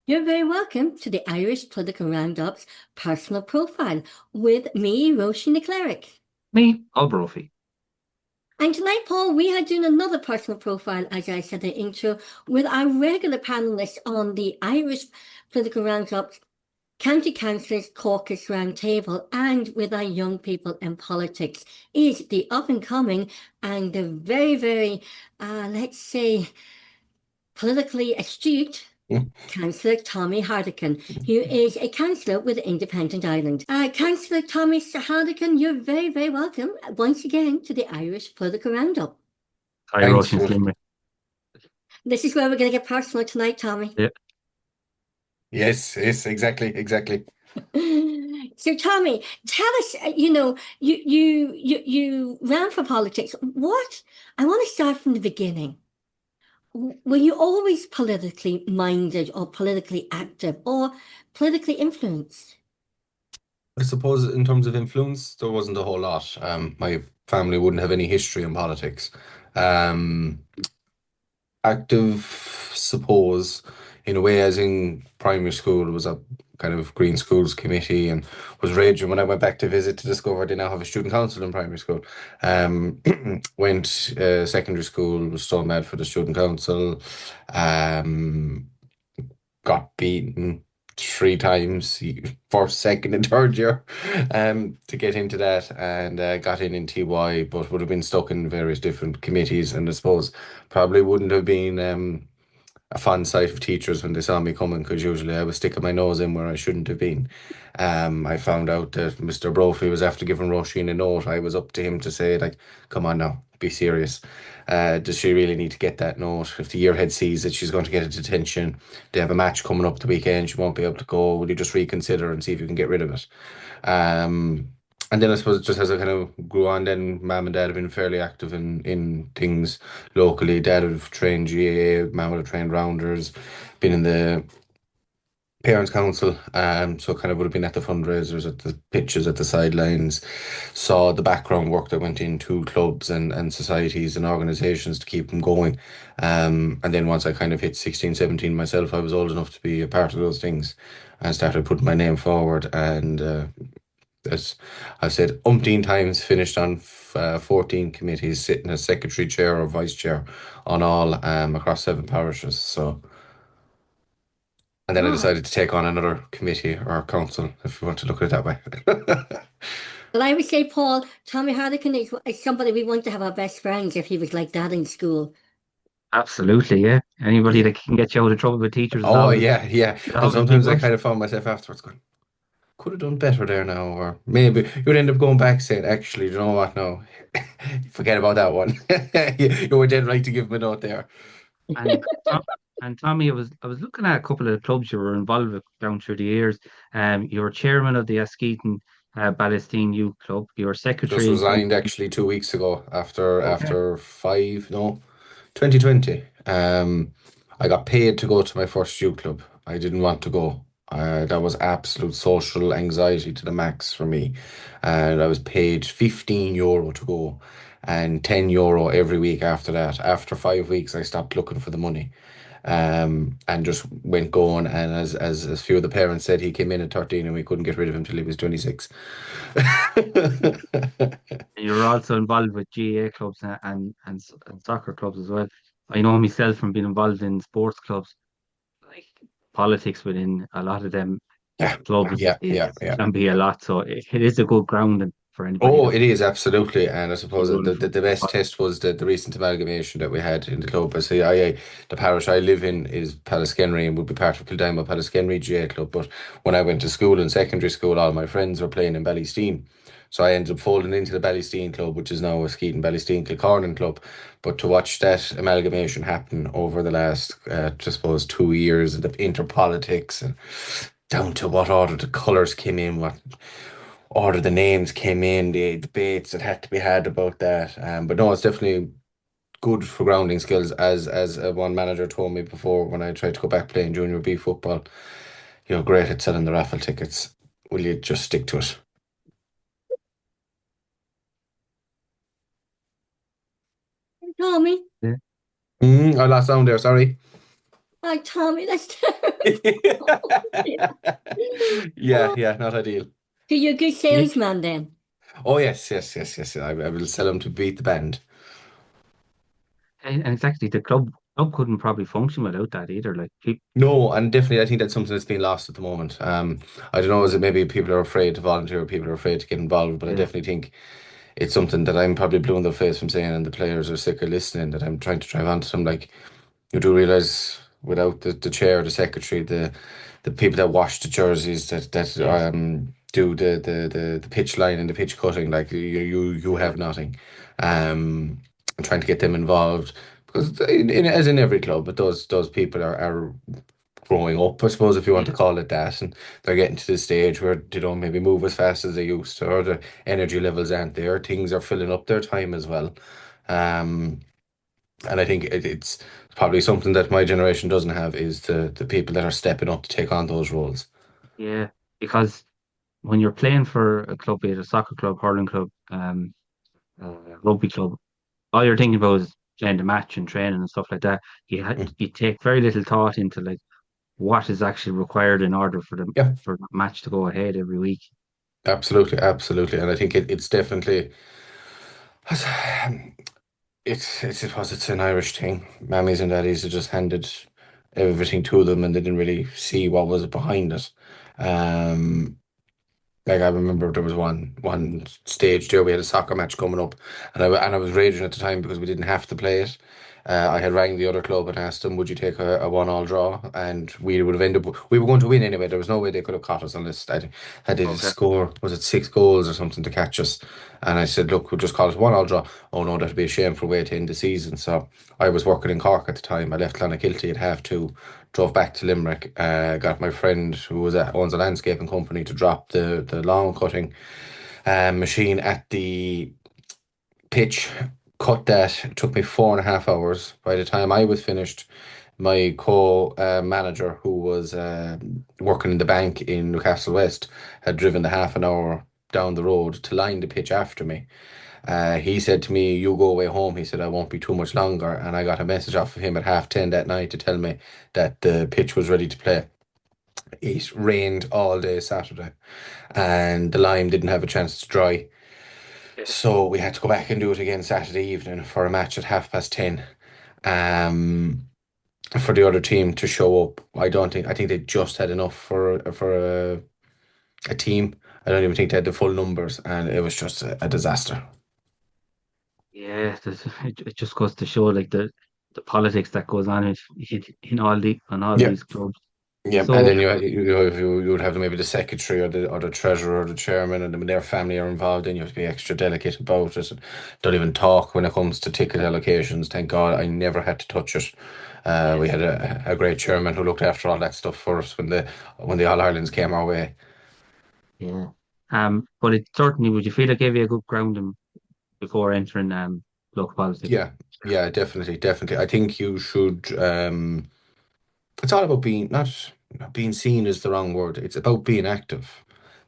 You're very welcome to the Irish Political Roundup's personal profile with me, Roisin Cleric. Me, Paul Brophy. And tonight, Paul, we are doing another personal profile, as I said in the intro, with our regular panelists on the Irish Political Roundup's County Councillors Caucus Roundtable, and with our young people in politics, is the up and coming and the very, let's say, politically astute Councillor Tommy Hartigan, who is a councillor with Independent Ireland. Councillor Tommy Hartigan, you're very welcome once again to the Irish Political Roundup. Hi, Thanks. Roisin Limerick. This is where we're going to get personal tonight, Tommy. Yeah. Yes, exactly. So, Tommy, tell us. You ran for politics. What? I want to start from the beginning. Were you always politically minded or politically active or politically influenced? I suppose in terms of influence, there wasn't a whole lot. My family wouldn't have any history in politics. Um, Active, suppose, in a way, as in primary school, was a kind of Green Schools Committee and was raging when I went back to visit to discover they now have a student council in primary school. Um, Went secondary school, was so mad for the student council. Um, got beaten 3 times, first, second, and third year, to get into that, and got in TY, but would have been stuck in various different committees, and I suppose probably wouldn't have been a fun sight of teachers when they saw me coming, because usually I was sticking my nose in where I shouldn't have been. I found out that Mr. Brophy was after giving Roisin a note. I was up to him to say, like, come on now, be serious. Does she really need to get that note? If the yearhead sees that she's going to get a detention, they have a match coming up the weekend, she won't be able to go. Will you just reconsider and see if you can get rid of it? Um, and then I suppose just as I kind of grew on, then mum and dad have been fairly active in things locally. Dad would have trained GAA, mum would have trained rounders, been in the parents' council, so kind of would have been at the fundraisers, at the pitches, at the sidelines, saw the background work that went into clubs and societies and organisations to keep them going. And then once I kind of hit 16, 17 myself, I was old enough to be a part of those things and started putting my name forward. And as I've said umpteen times, finished on 14 committees, sitting as secretary chair or vice chair on all, across 7 parishes. So, and then I Oh, decided to take on another committee or council, if you want to look at it that way. well, I would say, Paul, Tommy Hartigan is somebody we want to have our best friends if he was like that in school. Absolutely, yeah. Anybody Yeah. that can get you out of trouble with teachers Oh, yeah. is And always a big sometimes I plus. kind of found myself afterwards going, could have done better there now, or maybe you would end up going back saying, actually, do you know what? No, forget about that one. You were dead right to give him a note there. And Tom, and Tommy, I was looking at a couple of the clubs you were involved with down through the years. You were chairman of the Askeaton Ballysteen Youth Club. You were Just secretary in resigned actually 2 weeks ago after Okay. five, no, 2020. I got paid to go to my first youth club. I didn't want to go. That was absolute social anxiety to the max for me. And I was paid €15 to go and €10 every week after that. After 5 weeks, I stopped looking for the money. And just went going. And as few of the parents said, he came in at 13 and we couldn't get rid of him till he was 26. You were also involved with GAA clubs and soccer clubs as well. I know myself from being involved in sports clubs, like politics within a lot of them Yeah, clubs is yeah. can be a lot. So it is a good grounding for anybody Oh, that it is absolutely, and I be suppose that running the for best test was the recent amalgamation that we had in the club. I say, the parish I live in is Paliskenry and would be part of Kildima Paliskenry GA club. But when I went to school in secondary school, all my friends were playing in Ballysteen, so I ended up folding into the Ballysteen club, which is now Askeaton Ballysteen Kilcornan club. But to watch that amalgamation happen over the last, I suppose, 2 years, and the interpolitics and down to what order the colours came in, what order the names came in, the debates that had to be had about that. But no, it's definitely good for grounding skills, as one manager told me before when I tried to go back playing junior B football. You're great at selling the raffle tickets. Will you just stick to it? Tommy, yeah. I lost sound there. Sorry. Oh, Tommy, that's terrible. Yeah, yeah, not ideal. So you're a good Yeah, salesman then. Oh yes, yes, yes, yes. I will sell them to beat the band. and exactly the club couldn't probably function without that either. Like people, No, and definitely, I think that's something that's being lost at the moment. I don't know, is it maybe people are afraid to volunteer, or people are afraid to get involved, but I yeah, definitely think it's something that I'm probably blue in the face from saying, and the players are sick of listening. That I'm trying to drive onto them. Like you do realize, without the chair, the secretary, the people that wash the jerseys, that yeah, do the pitch line and the pitch cutting, like you yeah, have nothing. I'm trying to get them involved because as in every club, but those people are growing up, I suppose, if you want to yeah, call it that, and they're getting to the stage where they don't maybe move as fast as they used to, or the energy levels aren't there. Things are filling up their time as well. Um, and I think it's probably something that my generation doesn't have is the people that are stepping up to take on those roles. yeah. Because when you're playing for a club, be it a soccer club, hurling club, uh, rugby club, all you're thinking about is playing the match and training and stuff like that. Mm. You take very little thought into like what is actually required in order Yeah, for the match to go ahead every week. absolutely, absolutely. And I think it's definitely it's I suppose it's an Irish thing. Mammies and daddies have just handed everything to them and they didn't really see what was behind it. Um, Like I remember there was one stage there we had a soccer match coming up, and I was raging at the time because we didn't have to play it. I had rang the other club and asked them, would you take a 1-1 draw? And we would have ended up, we were going to win anyway. There was no way they could have caught us unless I had to Okay. score, was it 6 goals or something to catch us? And I said, look, we'll just call it 1-1 draw. Oh no, that'd be a shameful way to end the season. So I was working in Cork at the time. I left Clonakilty at half two, drove back to Limerick, got my friend who owns a landscaping company to drop the lawn cutting machine at the pitch, cut that. It took me 4.5 hours. By the time I was finished, my co-manager, who was working in the bank in Newcastle West, had driven the half an hour down the road to line the pitch after me. He said to me, "You go away home." He said, "I won't be too much longer." And I got a message off of him at 10:30 that night to tell me that the pitch was ready to play. It rained all day Saturday, and the lime didn't have a chance to dry. Yeah. So we had to go back and do it again Saturday evening for a match at 10:30. Um, for the other team to show up. I think they just had enough for a team. I don't even think they had the full numbers, and it was just a disaster. Yeah, it just goes to show like the politics that goes on in all Yeah. these clubs. Yeah, and So then you would have maybe the secretary or the treasurer or the chairman, and then when their family are involved, then you have to be extra delicate about it. And don't even talk when it comes to ticket allocations. Thank God I never had to touch it. yeah, We had a great chairman who looked after all that stuff for us when the All Irelands came our way. yeah. But it certainly would you feel it gave you a good grounding before entering local politics? Yeah, yeah, definitely, definitely. I think you should. It's all about being not being seen is the wrong word. It's about being active.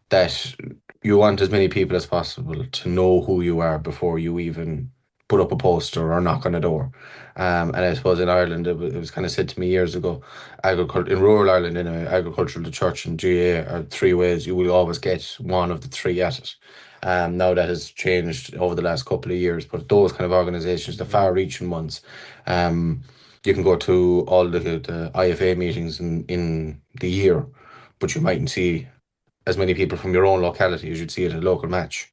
That you want as many people as possible to know who you are before you even put up a poster or knock on a door. And I suppose in Ireland, it was kind of said to me years ago, agriculture in rural Ireland, anyway, agriculture, the church, and GA are three ways you will always get one of the three at it. Now that has changed over the last couple of years, but those kind of organisations, the Yeah, far-reaching ones, um, you can go to all the IFA meetings in the year, but you mightn't see as many people from your own locality as you'd see at a local match.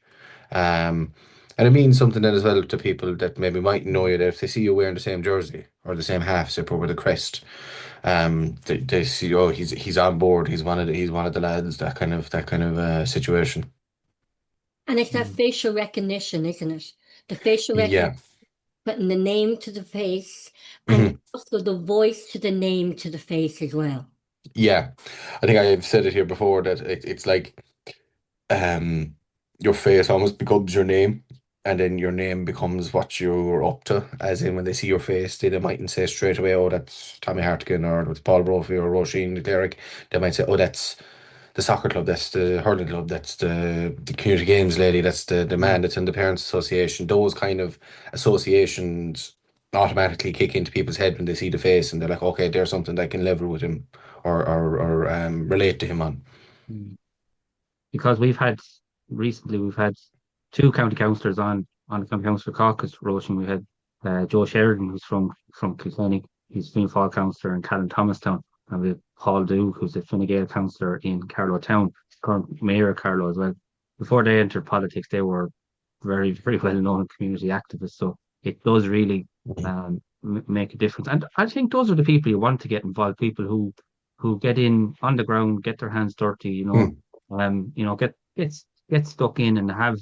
Um, and it means something then as well to people that maybe might know you that if they see you wearing the same jersey or the same half zipper with a crest, they see, oh, he's on board, he's one of the lads, that kind of situation. And it's that mm, facial recognition, isn't it? The facial recognition, Yeah. putting the name to the face, and Mhm. also the voice to the name to the face as well. Yeah. I think I've said it here before that it's like um your face almost becomes your name, and then your name becomes what you're up to, as in when they see your face they mightn't say straight away, oh, that's Tommy Hartigan, or that's Paul Brophy or Roisin the cleric. They might say, oh, that's the soccer club, that's the hurling club, that's the community games lady, that's the man mm, that's in the parents association. Those kind of associations automatically kick into people's head when they see the face and they're like, okay, there's something that I can level with him or relate to him on. Because we've had two county councillors on the county councillor caucus rotation. We had Joe Sheridan, who's from Kilkenny, he's Fianna Fáil councillor in Callan Thomastown, and we have Paul Duke, who's a Fine Gael councillor in Carlow Town, current mayor of Carlow as well. Before they entered politics, they were very, very well known community activists. So it does really make a difference. And I think those are the people you want to get involved, people who get in on the ground, get their hands dirty, get stuck in and have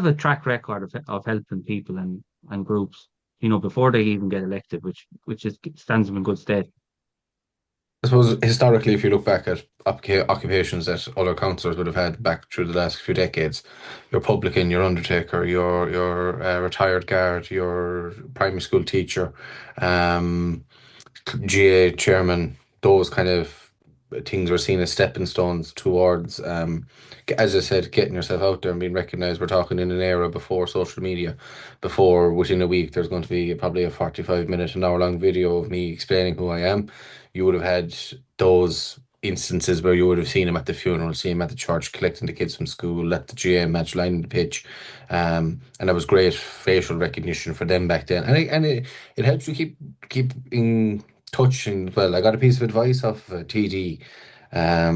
a track record of helping people and groups, before they even get elected, which stands them in good stead. I suppose historically, if you look back at occupations that other councillors would have had back through the last few decades, your publican, your undertaker, your retired guard, your primary school teacher, GA chairman, those kind of things were seen as stepping stones towards, as I said, getting yourself out there and being recognised. We're talking in an era before social media, before within a week there's going to be probably a 45-minute, an hour-long video of me explaining who I am. You would have had those instances where you would have seen him at the funeral, seen him at the church, collecting the kids from school, at the GA match, lining the pitch, and that was great facial recognition for them back then. And it helps you keep in touch. And well, I got a piece of advice off TD. I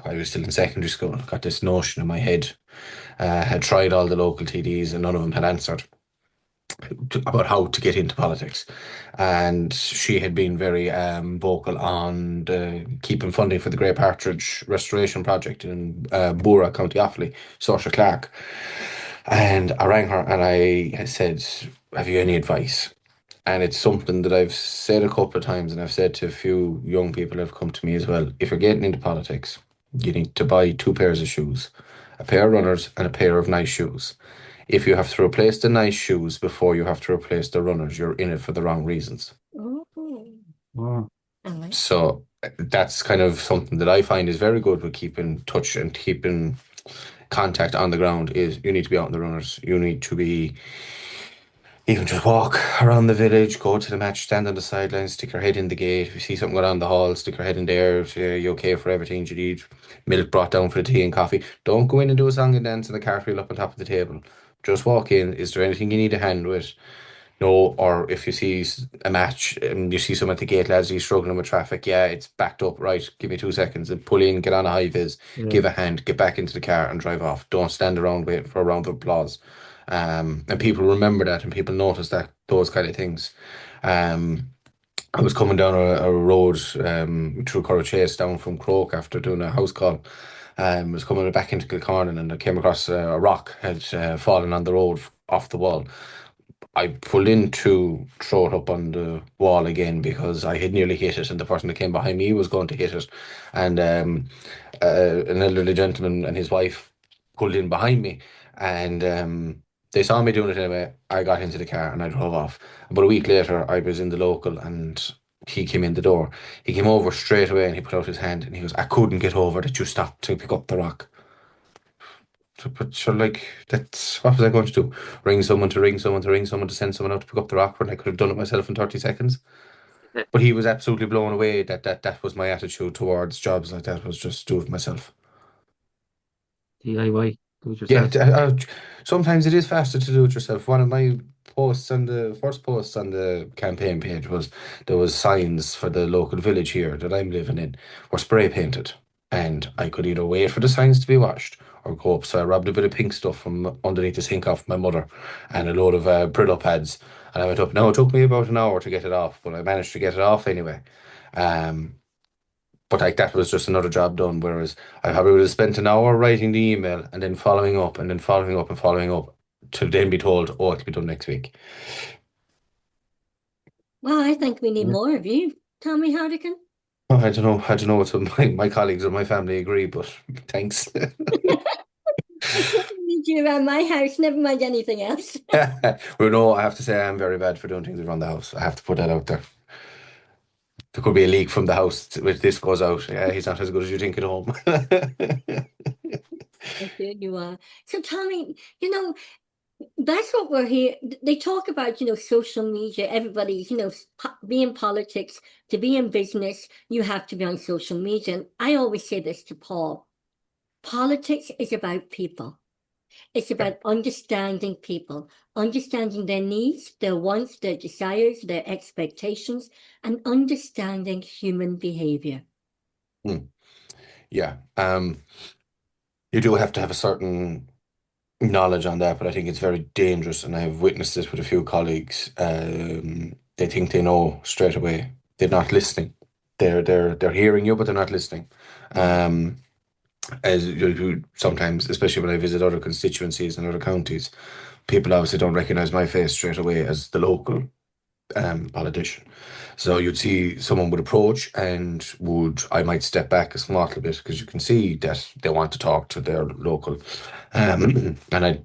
was still in secondary school. Got this notion in my head. Had tried all the local TDs and none of them had answered about how to get into politics, and she had been very vocal on keeping funding for the Great Partridge restoration project in Bora, County Offaly, Saoirse Clarke. And I rang her and I said, have you any advice? And it's something that I've said a couple of times, and I've said to a few young people that have come to me as well. If you're getting into politics, you need to buy 2 pairs of shoes, a pair of runners and a pair of nice shoes. If you have to replace the nice shoes before you have to replace the runners, you're in it for the wrong reasons. Oh. Wow. So that's kind of something that I find is very good with keeping touch and keeping contact on the ground. Is you need to be out in the runners. You need to be even just walk around the village, go to the match, stand on the sidelines, stick your head in the gate. If you see something going on in the hall, stick your head in there. Say, you okay for everything you need? Milk brought down for the tea and coffee. Don't go in and do a song and dance in the cartwheel up on top of the table. Just walk in. Is there anything you need a hand with? No. Or if you see a match and you see someone at the gate, lads, he's struggling with traffic. Yeah, it's backed up. Right, give me 2 seconds and pull in, get on a high vis, give a hand, get back into the car and drive off. Don't stand around waiting for a round of applause. And people remember that and people notice that, those kind of things. I was coming down a road through Curra Chase down from Croke after doing a house call. I was coming back into Kilcornan and I came across a rock had fallen on the road off the wall. I pulled in to throw it up on the wall again because I had nearly hit it and the person that came behind me was going to hit it. And an elderly gentleman and his wife pulled in behind me and they saw me doing it anyway. I got into the car and I drove off. About a week later, I was in the local and he came in the door. He came over straight away and he put out his hand and he goes, I couldn't get over that you stopped to pick up the rock. But sure, like, that's what was I going to do? Ring someone to ring someone to ring someone to send someone out to pick up the rock when I could have done it myself in 30 seconds? But he was absolutely blown away that was my attitude towards jobs like that, was just do it myself. DIY, do it Yeah, yourself. sometimes it is faster to do it yourself. One of my first posts on the campaign page was there was signs for the local village here that I'm living in were spray painted, and I could either wait for the signs to be washed or go up. So I robbed a bit of pink stuff from underneath the sink off my mother and a load of Brillo pads, and I went up. Now it took me about an hour to get it off, but I managed to get it off anyway. But like that was just another job done, whereas I probably would have spent an hour writing the email and then following up and then following up and following up to then be told, oh, it'll be done next week. Well, I think we need more of you, Tommy Hartigan. Oh, I don't know what my colleagues or my family agree, but thanks. I need you around my house, never mind anything else. Well, no, I have to say I'm very bad for doing things around the house. I have to put that out there. There could be a leak from the house if this goes out. Yeah, he's not as good as you think at home. I'm sure you are. So, Tommy, That's what we're here. They talk about, social media. Everybody's, be in politics, to be in business, you have to be on social media. And I always say this to Paul. Politics is about people. It's about understanding people, understanding their needs, their wants, their desires, their expectations, and understanding human behavior. Yeah. You do have to have a certain knowledge on that, but I think it's very dangerous, and I have witnessed this with a few colleagues. They think they know straight away. They're not listening. They're hearing you, but they're not listening. As sometimes, especially when I visit other constituencies and other counties, people obviously don't recognize my face straight away as the local politician. So you'd see someone would approach and I might step back a small little bit because you can see that they want to talk to their local. And I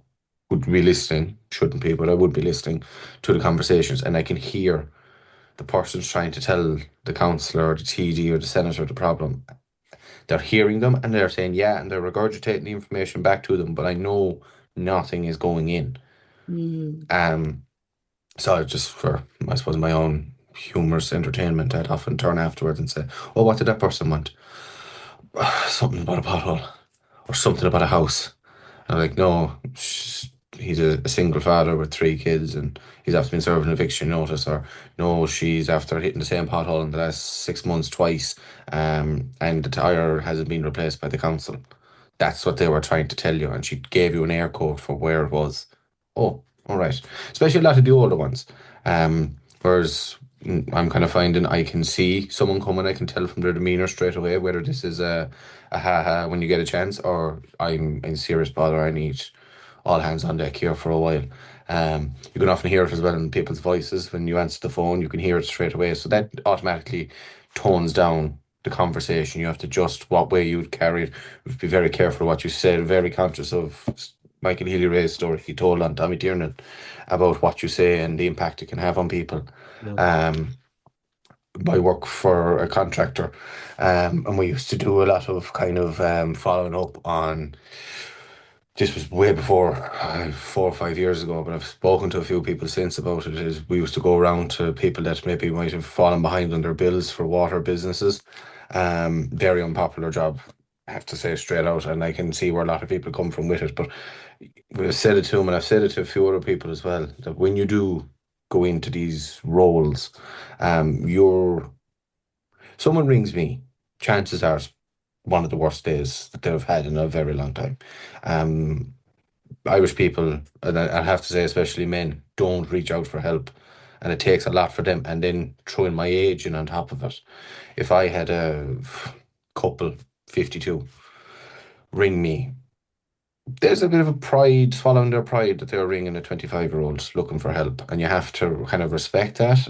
would be listening, shouldn't be, but I would be listening to the conversations, and I can hear the person's trying to tell the councillor or the TD or the senator the problem. They're hearing them and they're saying yeah, and they're regurgitating the information back to them, but I know nothing is going in. So just for, I suppose, my own humorous entertainment, I'd often turn afterwards and say, "Oh, what did that person want?" Something about a pothole or something about a house. And I'm like, "No, he's a single father with 3 kids and he's after been serving an eviction notice," or "No, she's after hitting the same pothole in the last 6 months twice, and the tyre hasn't been replaced by the council." That's what they were trying to tell you, and she gave you an air code for where it was. Oh, all right. Especially a lot of the older ones. Whereas I'm kind of finding I can see someone coming, I can tell from their demeanour straight away whether this is a ha-ha when you get a chance, or I'm in serious bother, I need all hands on deck here for a while. You can often hear it as well in people's voices when you answer the phone. You can hear it straight away, so that automatically tones down the conversation. You have to adjust what way you would carry it. You have to be very careful what you say. Very conscious of Michael Healy-Rae's story he told on Tommy Tiernan about what you say and the impact it can have on people. I work for a contractor, and we used to do a lot of kind of following up on. This was way before 4 or 5 years ago, but I've spoken to a few people since about it. Is we used to go around to people that maybe might have fallen behind on their bills for water businesses. Very unpopular job, I have to say straight out, and I can see where a lot of people come from with it. But we've said it to them, and I've said it to a few other people as well, that when you do go into these roles, someone rings me, chances are it's one of the worst days that they've had in a very long time. Irish people, and I have to say especially men, don't reach out for help, and it takes a lot for them. And then throwing my age in on top of it, if I had a couple 52 ring me, there's a bit of a pride, swallowing their pride, that they're ringing a 25-year-old looking for help, and you have to kind of respect that.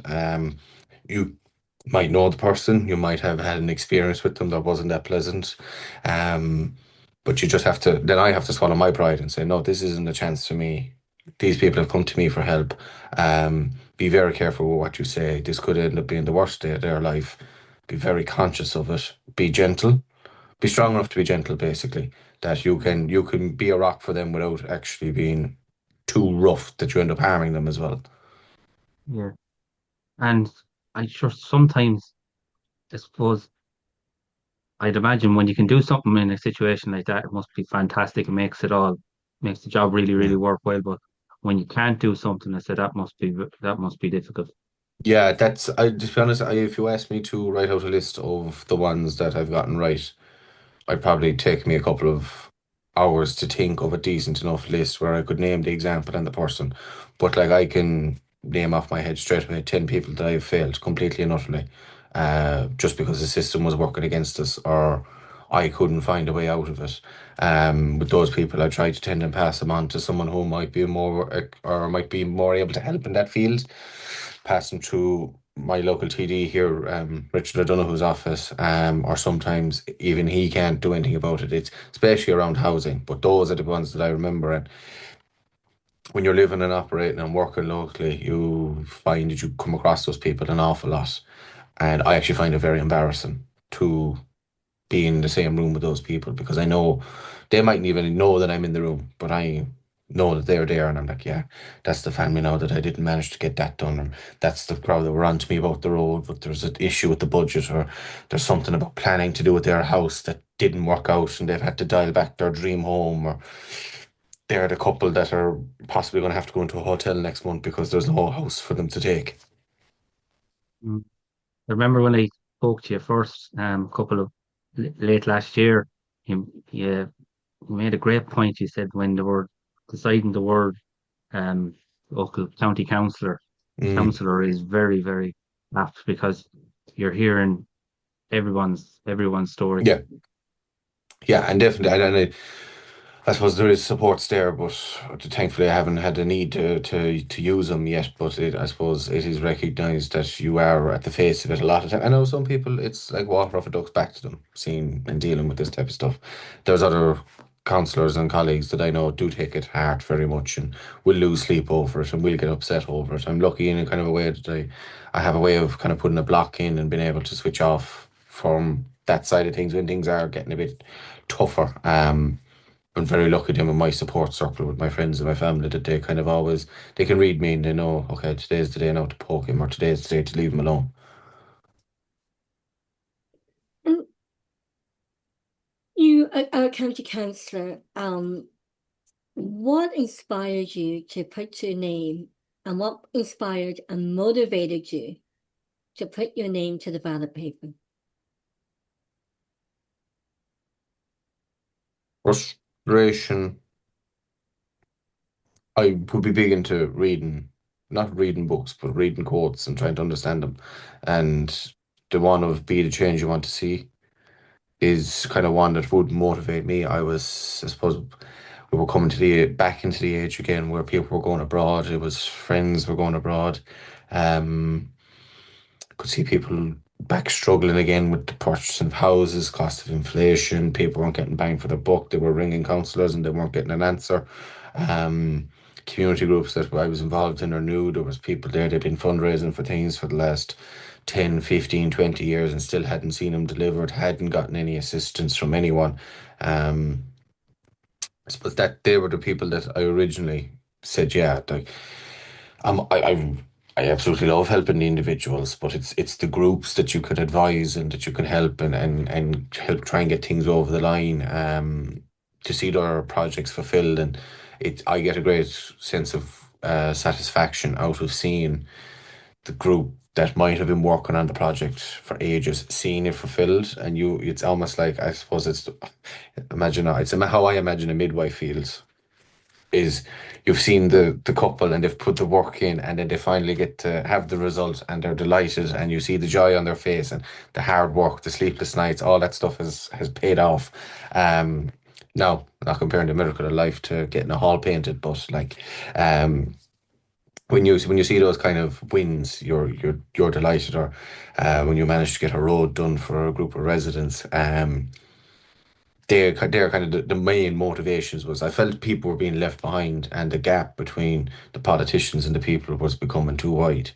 You might know the person, you might have had an experience with them that wasn't that pleasant, but you just have to, then I have to swallow my pride and say, no, this isn't a chance for me. These people have come to me for help. Be very careful with what you say. This could end up being the worst day of their life. Be very conscious of it. Be gentle. Be strong enough to be gentle, basically. That you can be a rock for them without actually being too rough that you end up harming them as well. Yeah. And I sure sometimes, I suppose, I'd imagine when you can do something in a situation like that, it must be fantastic. It makes the job really, really worthwhile. But when you can't do something, I said that must be difficult. Yeah, to be honest, if you ask me to write out a list of the ones that I've gotten right, I'd probably take me a couple of hours to think of a decent enough list where I could name the example and the person. But like I can name off my head straight away 10 people that I've failed completely and utterly, just because the system was working against us, or I couldn't find a way out of it. With those people, I try to tend and pass them on to someone who might be more or might be more able to help in that field. Pass them through my local TD here, Richard O'Donoghue's office, or sometimes even he can't do anything about it. It's especially around housing, but those are the ones that I remember. And when you're living and operating and working locally, you find that you come across those people an awful lot. And I actually find it very embarrassing to be in the same room with those people, because I know they mightn't even know that I'm in the room, but know that they're there, and I'm like, yeah, that's the family now that I didn't manage to get that done, or that's the crowd that were on to me about the road, but there's an issue with the budget, or there's something about planning to do with their house that didn't work out and they've had to dial back their dream home, or they're the couple that are possibly going to have to go into a hotel next month because there's no house for them to take. Mm. I remember when I spoke to you first, couple of late last year, you made a great point. You said when they were deciding the word um, local county Mm, councillor is very, very apt because you're hearing everyone's story. yeah, yeah, and definitely, I suppose there is supports there, but thankfully I haven't had the need to use them yet. But I suppose it is recognised that you are at the face of it a lot of time. I know some people, it's like water off a duck's back to them, seeing and dealing with this type of stuff. There's other councillors and colleagues that I know do take it hard very much and will lose sleep over it and will get upset over it. I'm lucky in a kind of a way that I have a way of kind of putting a block in and being able to switch off from that side of things when things are getting a bit tougher. I'm very lucky then with my support circle, with my friends and my family, that they kind of always, they can read me and they know, okay, today's the day now to poke him, or today's the day to leave him alone. And you are a county councillor. What inspired you to put your name, and what inspired and motivated you to put your name to the ballot paper? Frustration. I would be big into reading, not reading books, but reading quotes and trying to understand them. And the one of be the change you want to see is kind of one that would motivate me. I suppose, we were coming to the back into the age again where people were going abroad. It was friends were going abroad. Um, could see people back struggling again with the purchasing of houses, cost of inflation. People weren't getting bang for their buck. They were ringing councillors and they weren't getting an answer. Um, Community groups that I was involved in or knew, there was people there, they'd been fundraising for things for the last 10, 15, 20 years and still hadn't seen them delivered, hadn't gotten any assistance from anyone. Um, I suppose that they were the people that I originally said, yeah, like, I absolutely love helping the individuals, but it's the groups that you could advise and that you can help and help try and get things over the line, to see their projects fulfilled. And I get a great sense of satisfaction out of seeing the group that might have been working on the project for ages, seeing it fulfilled. And it's almost like, I suppose it's how I imagine a midwife feels, is you've seen the couple and they've put the work in and then they finally get to have the result and they're delighted and you see the joy on their face and the hard work, the sleepless nights, all that stuff has paid off. Um, now, not comparing the miracle of life to getting a hall painted, but like, when you see those kind of wins, you're delighted. Or when you manage to get a road done for a group of residents, they're kind of the main motivations. Was I felt people were being left behind and the gap between the politicians and the people was becoming too wide.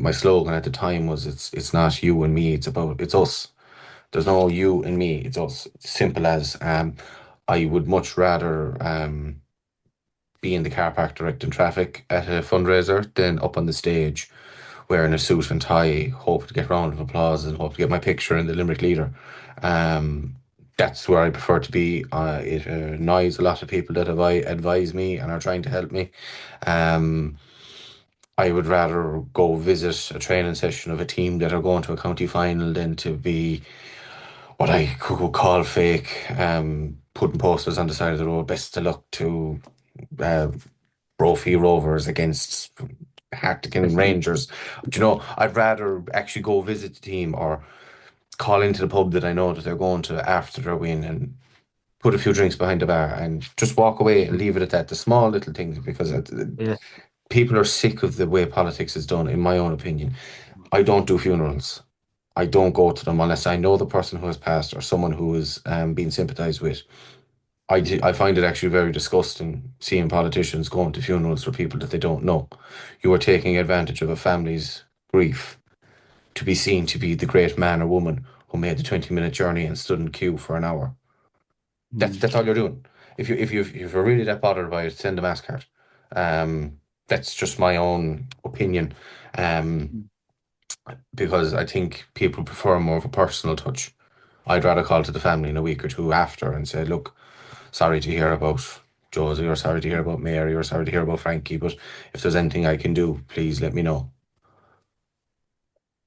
My slogan at the time was, it's not you and me, it's us. There's no you and me, it's us. Simple as. I would much rather be in the car park directing traffic at a fundraiser than up on the stage wearing a suit and tie, hope to get a round of applause and hope to get my picture in the Limerick Leader. Um, that's where I prefer to be. It annoys a lot of people that have advise me and are trying to help me. Um, I would rather go visit a training session of a team that are going to a county final than to be what I could call fake, putting posters on the side of the road. Best of luck to uh, Brophy Rovers against Hartigan Rangers. Do you know, I'd rather actually go visit the team or call into the pub that I know that they're going to after their win and put a few drinks behind the bar and just walk away and leave it at that. The small little things, because Yeah. people are sick of the way politics is done, in my own opinion. I don't do funerals. I don't go to them unless I know the person who has passed or someone who is being sympathised with. I find it actually very disgusting seeing politicians going to funerals for people that they don't know. You are taking advantage of a family's grief to be seen to be the great man or woman who made the 20-minute journey and stood in queue for an hour. That's Mm. all you're doing. if you're really that bothered by it, send a mass card. That's just my own opinion. Um, because I think people prefer more of a personal touch. I'd rather call to the family in a week or two after and say, look, sorry to hear about Josie, or sorry to hear about Mary, or sorry to hear about Frankie, but if there's anything I can do, please let me know.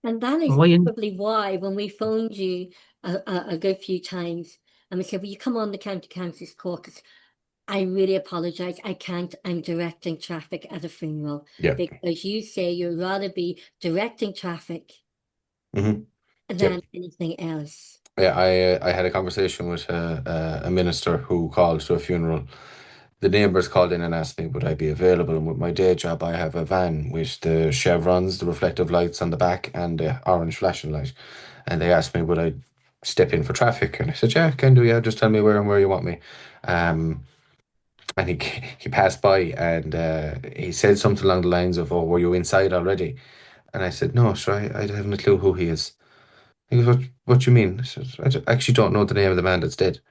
And that is Why in probably why when we phoned you a good few times and we said, will you come on the County Council's caucus? I really apologize. I can't. I'm directing traffic at a funeral. Yeah. Because you say you'd rather be directing traffic Hmm. than anything else. Yeah, I had a conversation with a minister who called to a funeral. The neighbours called in and asked me would I be available. And with my day job, I have a van with the chevrons, the reflective lights on the back, and the orange flashing light. And they asked me would I step in for traffic, and I said, yeah, can do. Yeah, just tell me where and where you want me. Um, and he passed by and he said something along the lines of, "Oh, were you inside already?" And I said, "No, sir, I haven't a clue who he is." He goes, what do you mean?" I said, actually don't know the name of the man that's dead."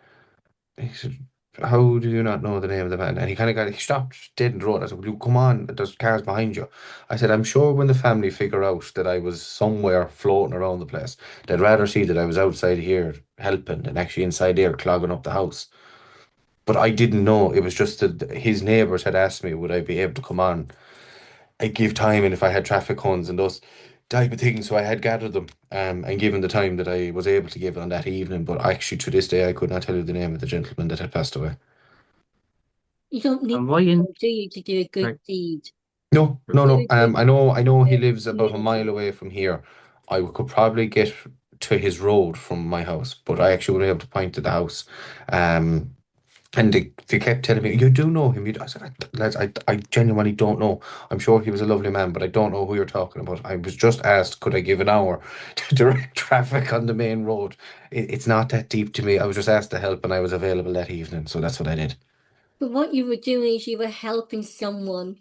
He said, "How do you not know the name of the man?" And he stopped dead in the road. I said, "Will you come on? There's cars behind you." I said, "I'm sure when the family figure out that I was somewhere floating around the place, they'd rather see that I was outside here helping than actually inside here clogging up the house." But I didn't know. It was just that his neighbours had asked me would I be able to come on. I give time and if I had traffic cones and those type of things. So I had gathered them and given the time that I was able to give on that evening. But actually, to this day, I could not tell you the name of the gentleman that had passed away. You don't need and to why in know, do you, to do a good sorry, deed? No, To no, do no. a good I know he deed for lives the about a mile community. away from here. I could probably get to his road from my house, but I actually wouldn't be able to point to the house. Um, And they kept telling me, you do know him. I said, lads, I genuinely don't know. I'm sure he was a lovely man, but I don't know who you're talking about. I was just asked, could I give an hour to direct traffic on the main road? It's not that deep to me. I was just asked to help and I was available that evening. So that's what I did. But what you were doing is you were helping someone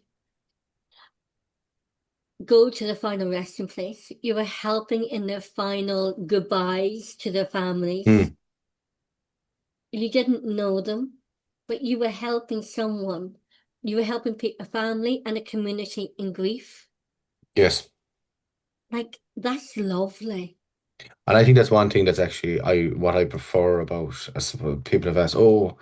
go to the final resting place. You were helping in their final goodbyes to their families. Mm, You didn't know them, but you were helping someone. You were helping a family and a community in grief. yes. Like, that's lovely. And I think that's one thing that's actually what I prefer about, I suppose people have asked, oh,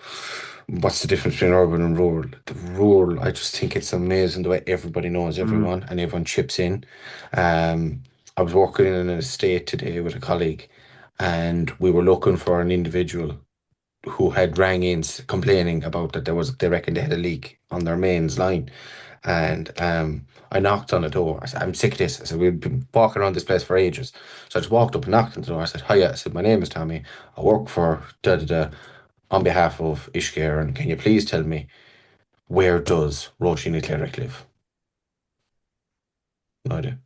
what's the difference between urban and rural? The rural, I just think it's amazing the way everybody knows mm, everyone and everyone chips in. Um, I was working in an estate today with a colleague and we were looking for an individual who had rang in complaining about that they reckon they had a leak on their mains line. And I knocked on the door. I said, I'm sick of this. I said, we've been walking around this place for ages. So I just walked up and knocked on the door. I said, hiya. I said, my name is Tommy. I work for da da da on behalf of Ishkare. And can you please tell me where does Roisin Cleric live? No idea.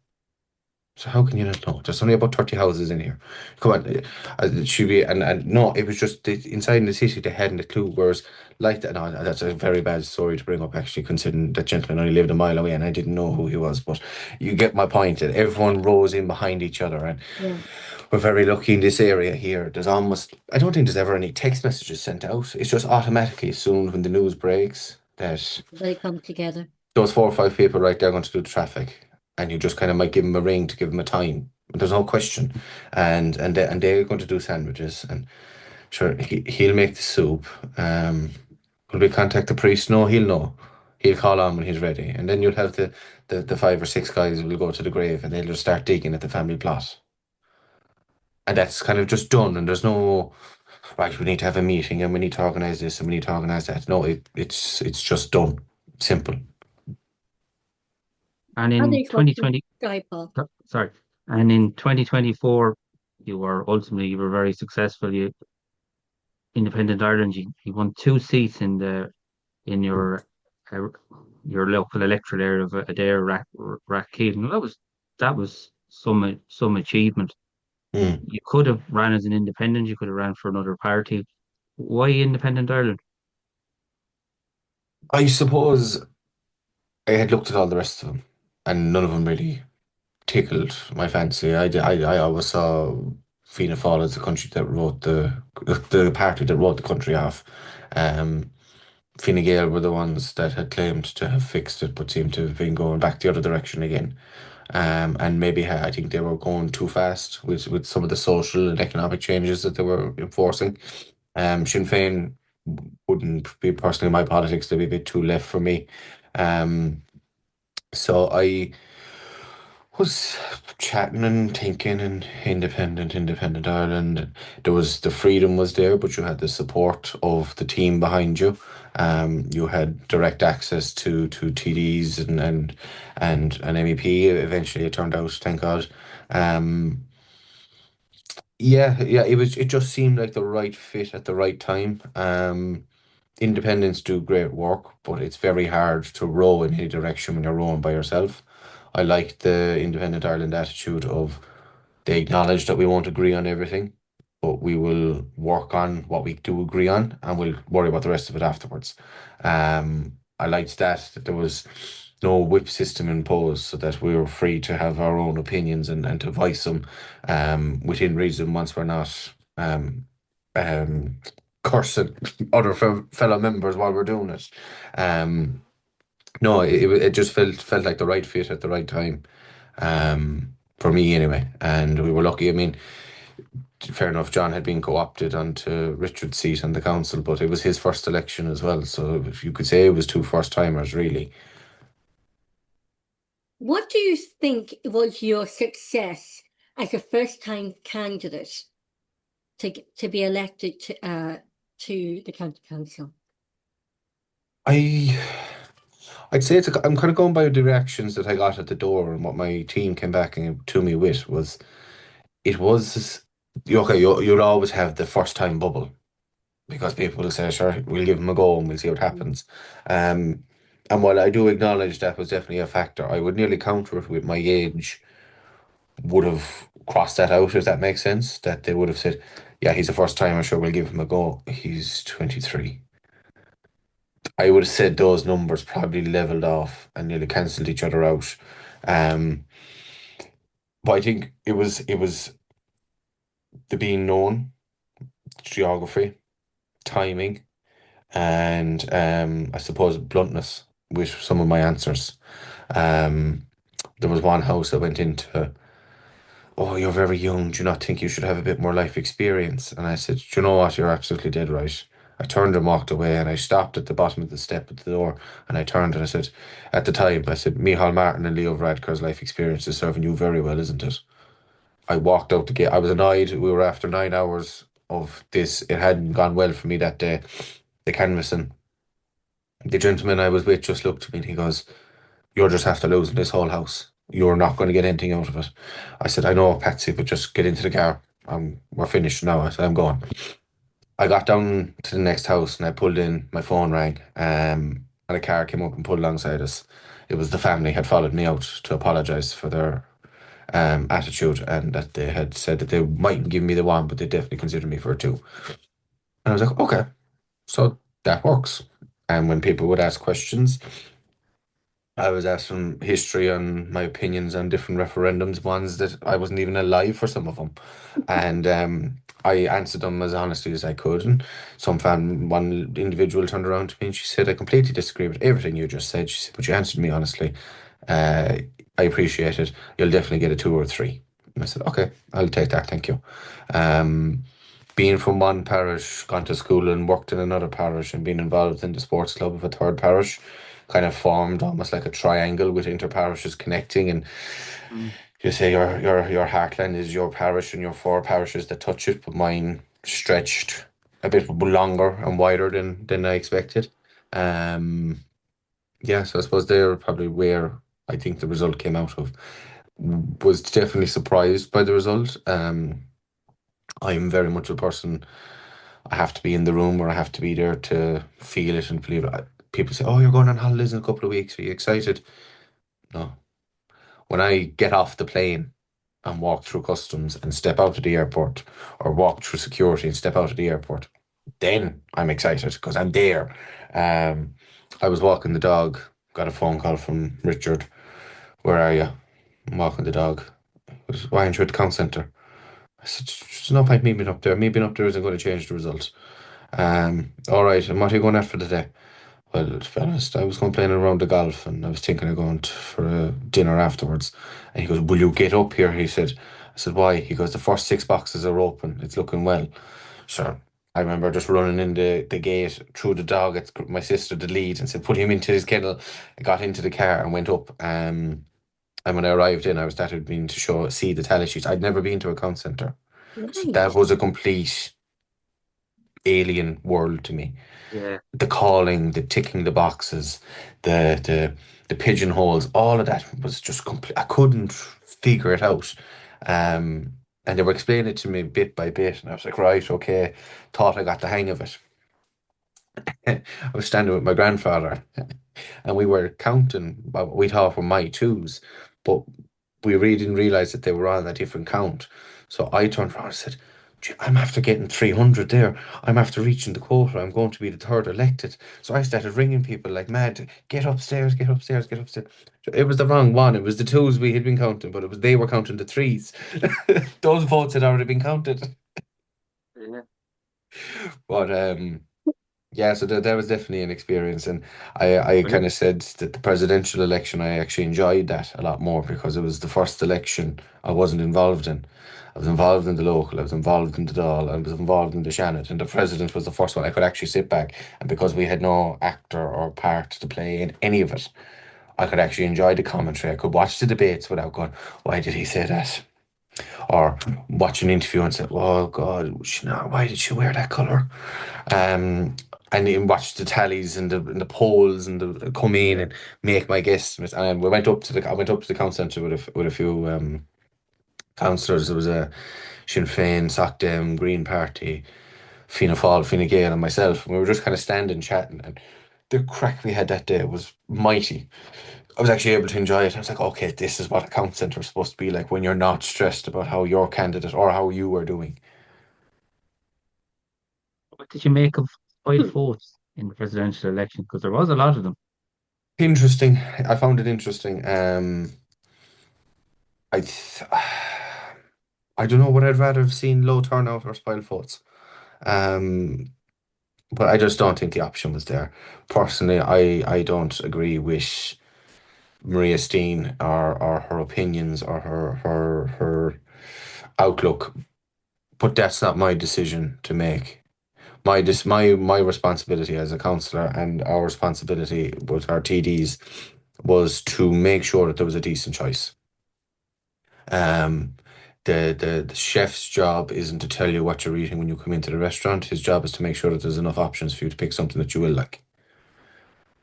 So how can you not know? There's only about 30 houses in here. Come on, it should be, and no, it was just inside in the city they hadn't a clue. Whereas, like that, no, that's a very bad story to bring up. Actually, considering that gentleman only lived a mile away, and I didn't know who he was. But you get my point. That everyone rows in behind each other, and Yeah, we're very lucky in this area here. There's almost, I don't think there's ever any text messages sent out. It's just automatically assumed when the news breaks that they come together. those four or five people right there are going to do the traffic, and you just kind of might give them a ring to give them a time. There's no question, and they're going to do sandwiches, and sure he'll make the soup. Will we contact the priest? No, he'll know. He'll call on when he's ready, and then you'll have the five or six guys who will go to the grave, and they'll just start digging at the family plot, and that's kind of just done. And there's no right. We need to have a meeting, and we need to organize this, and we need to organize that. No, it's just done. Simple. and That in is what you 2020 die, Paul. sorry, and in 2024 you were very successful. You Independent Ireland, you won two seats in uh, your local electoral area of Adare, Rathkeale. And that was some achievement. Mm. You could have ran as an independent. You could have ran for another party. Why Independent Ireland? I suppose I had looked at all the rest of them, and none of them really tickled my fancy. I always saw Fianna Fáil as the country that wrote the party that wrote the country off. Um, Fine Gael were the ones that had claimed to have fixed it, but seemed to have been going back the other direction again. And maybe I think they were going too fast with some of the social and economic changes that they were enforcing. Sinn Féin wouldn't be personally my politics; they'd be a bit too left for me. Um, so I was chatting and thinking and independent Ireland. There was the freedom was there, but you had the support of the team behind you. You had direct access to TDs and an MEP. Eventually, it turned out, thank God. Um, yeah, it just seemed like the right fit at the right time. Independents do great work, but it's very hard to row in any direction when you're rowing by yourself. I like the Independent Ireland attitude of they acknowledge that we won't agree on everything, but we will work on what we do agree on and we'll worry about the rest of it afterwards. I liked that there was no whip system imposed so that we were free to have our own opinions and to voice them within reason once we're not um, cursing other fellow members while we're doing it. Um, no, it just felt like the right fit at the right time, for me anyway. And we were lucky. I mean, fair enough, John had been co-opted onto Richard's seat on the council, but it was his first election as well. So if you could say it was two first timers, really. What do you think was your success as a first-time candidate to be elected to the county council? I I'd say I'm kind of going by the reactions that I got at the door and what my team came back and to me with was it was okay. You'll always have the first time bubble because people will say, "Sure, we'll give them a go and we'll see what happens." Um, and while I do acknowledge that was definitely a factor, I would nearly counter it with my age would have crossed that out if that makes sense. That they would have said, "Yeah, he's a first timer. Sure, we'll give him a go. He's 23." I would have said those numbers probably leveled off and nearly cancelled each other out. Um, but I think it was the being known, geography, timing, and I suppose bluntness with some of my answers. Um, there was one house I went into. Oh, you're very young. Do you not think you should have a bit more life experience? And I said, do you know what? You're absolutely dead right. I turned and walked away and I stopped at the bottom of the step at the door and I turned and I said, at the time, I said, Micheál Martin and Leo Varadkar's life experience is serving you very well, isn't it? I walked out the gate. I was annoyed. We were after 9 hours of this. It hadn't gone well for me that day. The canvassing. The gentleman I was with just looked at me and he goes, you're just after losing this whole house. You're not going to get anything out of it. I said, I know, Patsy, but just get into the car. We're finished now. I said, I'm going. I got down to the next house and I pulled in, my phone rang, and a car came up and pulled alongside us. It was the family had followed me out to apologise for their attitude and that they had said that they mightn't give me the one, but they definitely consider me for a two. And I was like, okay, so that works. And when people would ask questions, I was asked some history on my opinions on different referendums, ones that I wasn't even alive for some of them. And I answered them as honestly as I could. And one individual turned around to me and she said, I completely disagree with everything you just said. She said, but you answered me honestly. Uh, I appreciate it. You'll definitely get a two or a three. And I said, okay, I'll take that. Thank you. Um, being from one parish, gone to school and worked in another parish and being involved in the sports club of a third parish, kind of formed almost like a triangle with inter-parishes connecting. And Mm. you say your heartland is your parish and your four parishes that touch it, but mine stretched a bit longer and wider than I expected. Um, yeah, so I suppose they're probably where I think the result came out of. Was definitely surprised by the result. I'm very much a person. I have to be in the room or I have to be there to feel it and believe it. People say, "Oh, you're going on holidays in a couple of weeks. Are you excited?" No. When I get off the plane and walk through customs and step out of the airport, or walk through security and step out of the airport, then I'm excited because I'm there. Um, I was walking the dog, got a phone call from Richard. Where are you? I'm walking the dog. Why aren't you at the council centre? I said, there's no point me being up there. Me being up there isn't going to change the result. All right, and what are you going at for the day? Well, to be honest, I was complaining around the golf and I was thinking of going for a dinner afterwards. And he goes, "Will you get up here?" He said. I said, "Why?" He goes, "The first six boxes are open. It's looking well." So I remember just running in the gate, threw the dog at my sister, the lead, and said, "Put him into his kennel." I got into the car and went up. And when I arrived in, I was started being to see the tally sheets. I'd never been to a account centre. So Right. that was a complete alien world to me. Yeah. The calling, the ticking the boxes, the pigeonholes, all of that was just complete. I couldn't figure it out. Um, and they were explaining it to me bit by bit, and I was like, right, okay, thought I got the hang of it. I was standing with my grandfather, and we were counting what we thought were my twos, but we really didn't realize that they were on a different count. So I turned around and said, "Gee, I'm after getting 300 there. I'm after reaching the quota. I'm going to be the third elected." So I started ringing people like mad, "Get upstairs, get upstairs, get upstairs." So it was the wrong one. It was the twos we had been counting, but they were counting the threes. Those votes had already been counted. Yeah. But yeah, so that was definitely an experience, and I kind Brilliant. of said that the presidential election I actually enjoyed that a lot more because it was the first election I wasn't involved in. I was involved in the local, I was involved in the Dáil, I was involved in the Shannon, and the president was the first one I could actually sit back, and because we had no actor or part to play in any of it, I could actually enjoy the commentary. I could watch the debates without going, "Why did he say that?" Or watch an interview and say, "Oh God, why did she wear that color?" Um, and then watch the tallies and the polls and the come in Yeah. and make my guess. And we went up to the I went up to the council centre with a few councillors. There was a Sinn Féin, Soc Dem, Green Party, Fianna Fáil, Fine Gael, and myself. And we were just kind of standing chatting, and the crack we had that day was mighty. I was actually able to enjoy it. I was like, okay, this is what a council centre is supposed to be like when you're not stressed about how your candidate or how you are doing. What did you make of Hmm. spoiled votes in the presidential election? Because there was a lot of them. Interesting. I found it interesting. I th I don't know what I'd rather have seen low turnout or spoiled votes. Um, but I just don't think the option was there. Personally, I don't agree with Maria Steen or her opinions or her outlook. But that's not my decision to make. My responsibility as a councillor and our responsibility with our TDs was to make sure that there was a decent choice. Um, the chef's job isn't to tell you what you're eating when you come into the restaurant. His job is to make sure that there's enough options for you to pick something that you will like.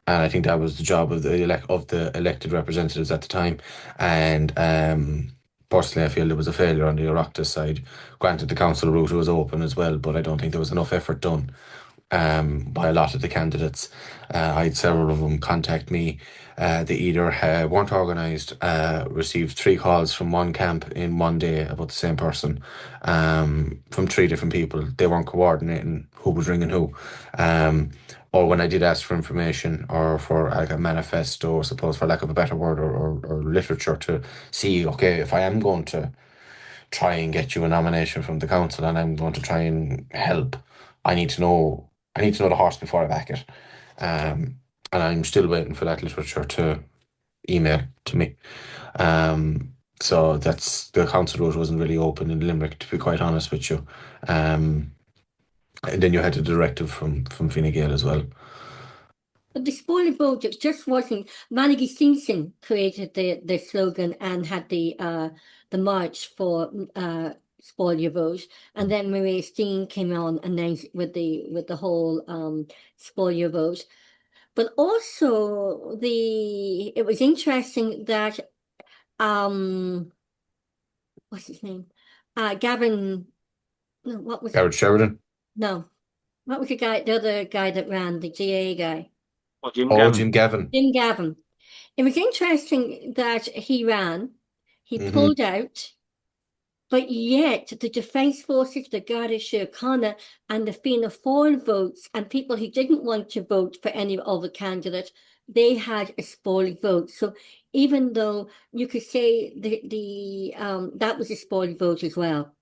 And I think that was the job of the elected representatives at the time. And personally, I feel there was a failure on the Oireachtas side. Granted, the council route was open as well, but I don't think there was enough effort done by a lot of the candidates. I had several of them contact me. They either weren't organised, received three calls from one camp in one day about the same person, from three different people. They weren't coordinating who was ringing who. Or when I did ask for information or for like a manifesto, I suppose for lack of a better word, or literature to see, okay, if I am going to try and get you a nomination from the council and I'm going to try and help, I need to know I need to know the horse before I back it. And I'm still waiting for that literature to email to me. So that's the council road wasn't really open in Limerick, to be quite honest with you. Um, and then you had a directive from Fine Gael as well. But the spoiler vote, it just wasn't. Malachy Simpson created the slogan and had the march for spoil your vote, and then Maria Steen came on and then with the whole spoil your vote. But also it was interesting that what's his name? Gavin, no, what was Garrett Sheridan. no, what was the other guy that ran, the GA guy? Oh, Jim Oh, Gavin. Jim Gavin. Jim Gavin. It was interesting that he ran, he Hmm. pulled out, but yet the Defence Forces, the Garda Síochána, and the Fianna Fáil votes, and people who didn't want to vote for any other candidate, they had a spoiled vote. So even though you could say the that was a spoiled vote as well.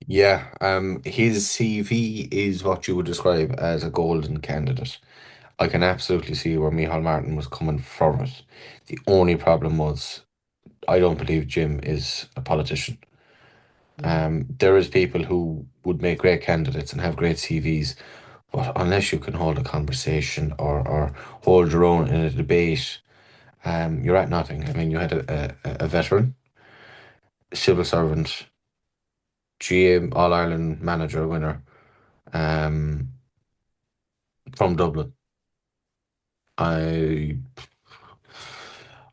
Yeah, his CV is what you would describe as a golden candidate. I can absolutely see where Micheál Martin was coming from it. The only problem was I don't believe Jim is a politician. Yeah. There is people who would make great candidates and have great CVs, but unless you can hold a conversation or hold your own in a debate, you're at nothing. I mean, you had a veteran, civil servant, GM All Ireland manager winner, um, from Dublin. I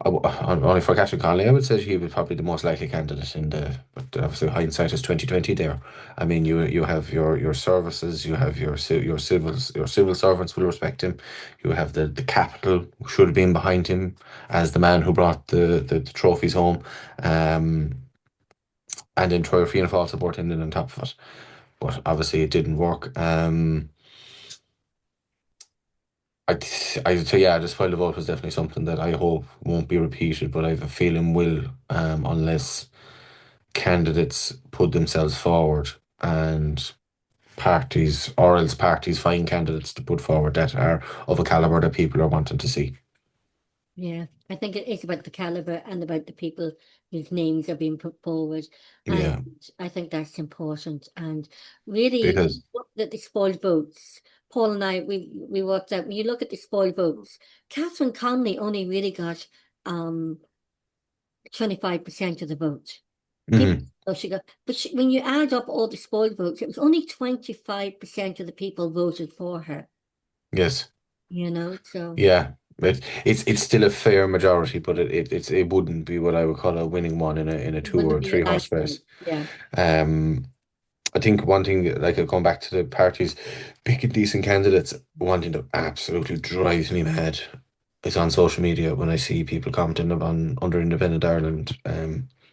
only for Catherine Conley, I would say he was probably the most likely candidate in the. But obviously, hindsight is 2020. There, I mean, you have your services, you have your civil servants will respect him. You have the capital should have been behind him as the man who brought the trophies home, and then Troy Fianna Fáil support him then on top of it. But obviously, it didn't work. So yeah, the spoil the vote was definitely something that I hope won't be repeated, but I have a feeling will, unless candidates put themselves forward and parties, or else parties find candidates to put forward that are of a caliber that people are wanting to see. Yeah, I think it is about the caliber and about the people whose names are being put forward. And Yeah, I think that's important. And really, when you because look at the spoiled votes, Paul and I, we worked out, when you look at the spoiled votes, Catherine Conley only really got 25% of the vote. Didn't mhm, so she got, but when you add up all the spoiled votes, it was only 25% of the people voted for her, yes, so yeah. It's still a fair majority, but it wouldn't be what I would call a winning one in a it two wouldn't or be a three horse landslide. race. Yeah. Um, I think one thing, like going back to the parties, picking decent candidates, one thing that absolutely drives me mad is on social media when I see people commenting on under Independent Ireland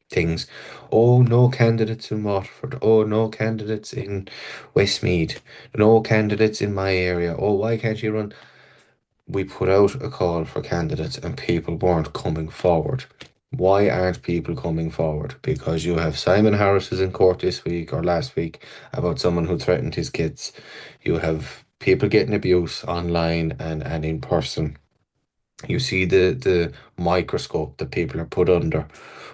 things. Oh, no candidates in Waterford. Oh, no candidates in Westmeath. No candidates in my area. Oh, why can't you run? We put out a call for candidates and people weren't coming forward. Why aren't people coming forward? Because you have Simon Harris is in court this week or last week about someone who threatened his kids. You have people getting abuse online and in person. You see the microscope that people are put under,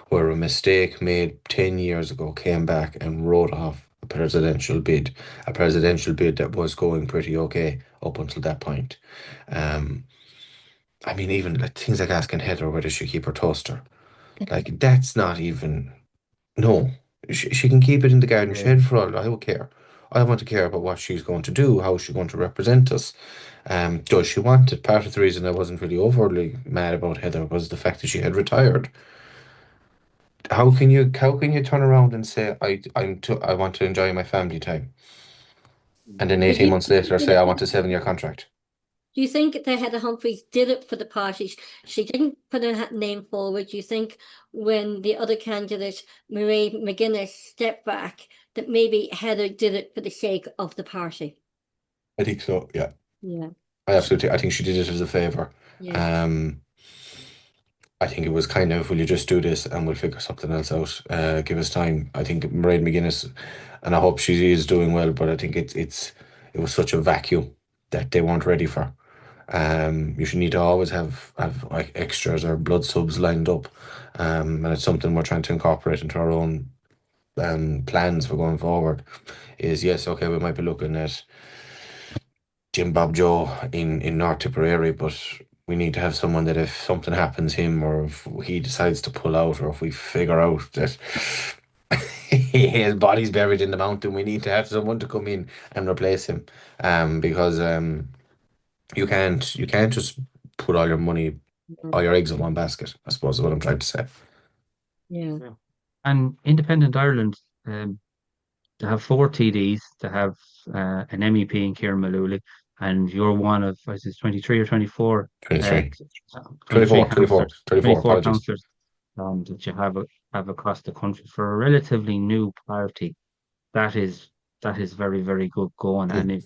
where a mistake made 10 years ago came back and wrote off a presidential bid that was going pretty okay up until that point. Um, I mean, even like things like asking Heather where does she keep her toaster. Like that's not even no. She can keep it in the garden Yeah. shed for all I would care. I want to care about what she's going to do, how she's going to represent us. Does she want it? Part of the reason I wasn't really overly mad about Heather was the fact that she had retired. How can you turn around and say I want to enjoy my family time, and then But 18 months later say I want a 7 year contract? do you think that Heather Humphreys did it for the party? She didn't put her name forward. Do you think when the other candidate, Marie McGuinness, stepped back, that maybe Heather did it for the sake of the party? I think so. Yeah, Yeah. I think she did it as a favor. Yeah. Um, I think it was kind of, will you just do this and we'll figure something else out? Give us time. I think Mairead McGuinness, and I hope she is doing well, but I think it was such a vacuum that they weren't ready for. You should need to always have like extras or blood subs lined up, and it's something we're trying to incorporate into our own plans for going forward. Is yes, okay, we might be looking at Jim Bob Joe in North Tipperary, but we need to have someone that if something happens him or if he decides to pull out or if we figure out that his body's buried in the mountain, we need to have someone to come in and replace him. Because you can't just put all your money, all your eggs in one basket, I suppose is what I'm trying to say. Yeah. Yeah. And Independent Ireland, um, to have four TDs, to have an MEP in Kieran Malooly, and you're one of, I said, 23 or 24, uh, 23. 23 24, 24, councillors, 24, 24 apologies. councillors that you have across the country for a relatively new party. That is that is very, very good going. And if,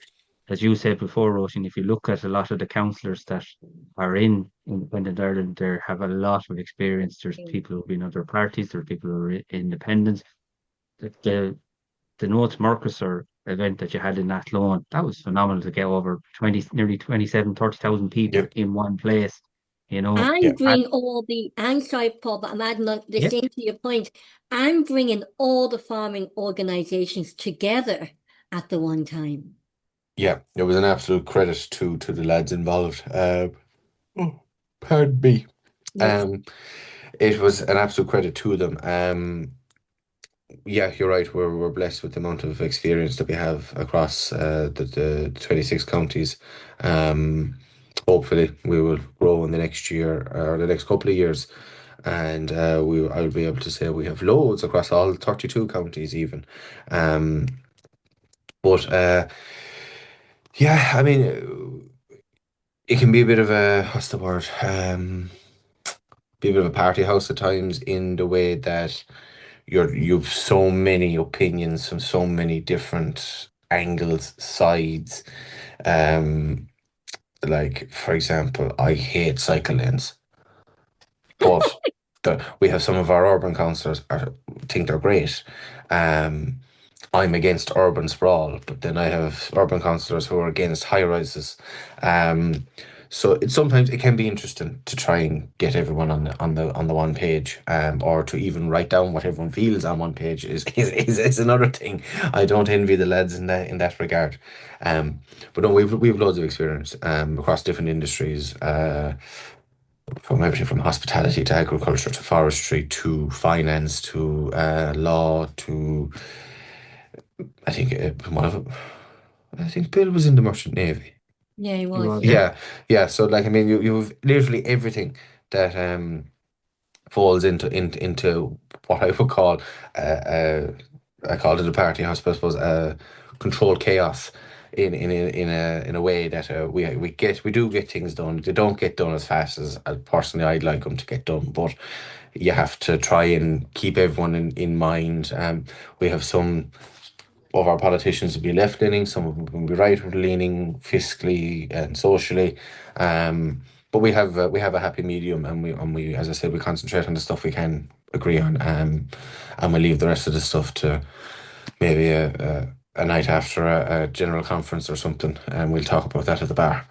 as you said before, Roisin, if you look at a lot of the councillors that are in Independent Ireland, they have a lot of experience. There's people who've been other parties, there are people who are independents. The North Marcus are event that you had in Athlone. That was phenomenal to get over 20, nearly 27, 30,000 people Yep. in one place, you know. I'm Yeah. bringing all the, I'm sorry, Paul, but I'm adding on the Yeah, same to your point. I'm bringing all the farming organizations together at the one time. Yeah, it was an absolute credit to the lads involved. Oh, pardon me. Yes. Um, it was an absolute credit to them. Yeah, you're right. We're blessed with the amount of experience that we have across the 26 counties. Um, hopefully we will grow in the next year or the next couple of years, and I'll be able to say we have loads across all 32 counties even. Um, but yeah, I mean, it can be a bit of a what's the word? Be a bit of a party house at times in the way that you've so many opinions from so many different angles, sides. Um, like for example, I hate cycle lanes, but we have some of our urban councillors think they're great. Um, I'm against urban sprawl, but then I have urban councillors who are against high rises. Um, so sometimes it can be interesting to try and get everyone on the one page, or to even write down what everyone feels on one page is another thing. I don't envy the lads in that regard. Um, but no, we've loads of experience across different industries, from everything from hospitality to agriculture to forestry to finance to law to I think one of them. I think Bill was in the Merchant Navy. Yeah, he he was. was, Yeah. yeah. Yeah, yeah. So like I mean, you have literally everything that falls into what I would call I called it a party house, but I suppose controlled chaos in a way that we do get things done. They don't get done as fast as personally I'd like them to get done, but you have to try and keep everyone in mind. We have some of our politicians will be left leaning, some of them will be right leaning fiscally and socially. But we have a happy medium, and we as I said we concentrate on the stuff we can agree on, and we leave the rest of the stuff to maybe a night after a general conference or something, and we'll talk about that at the bar.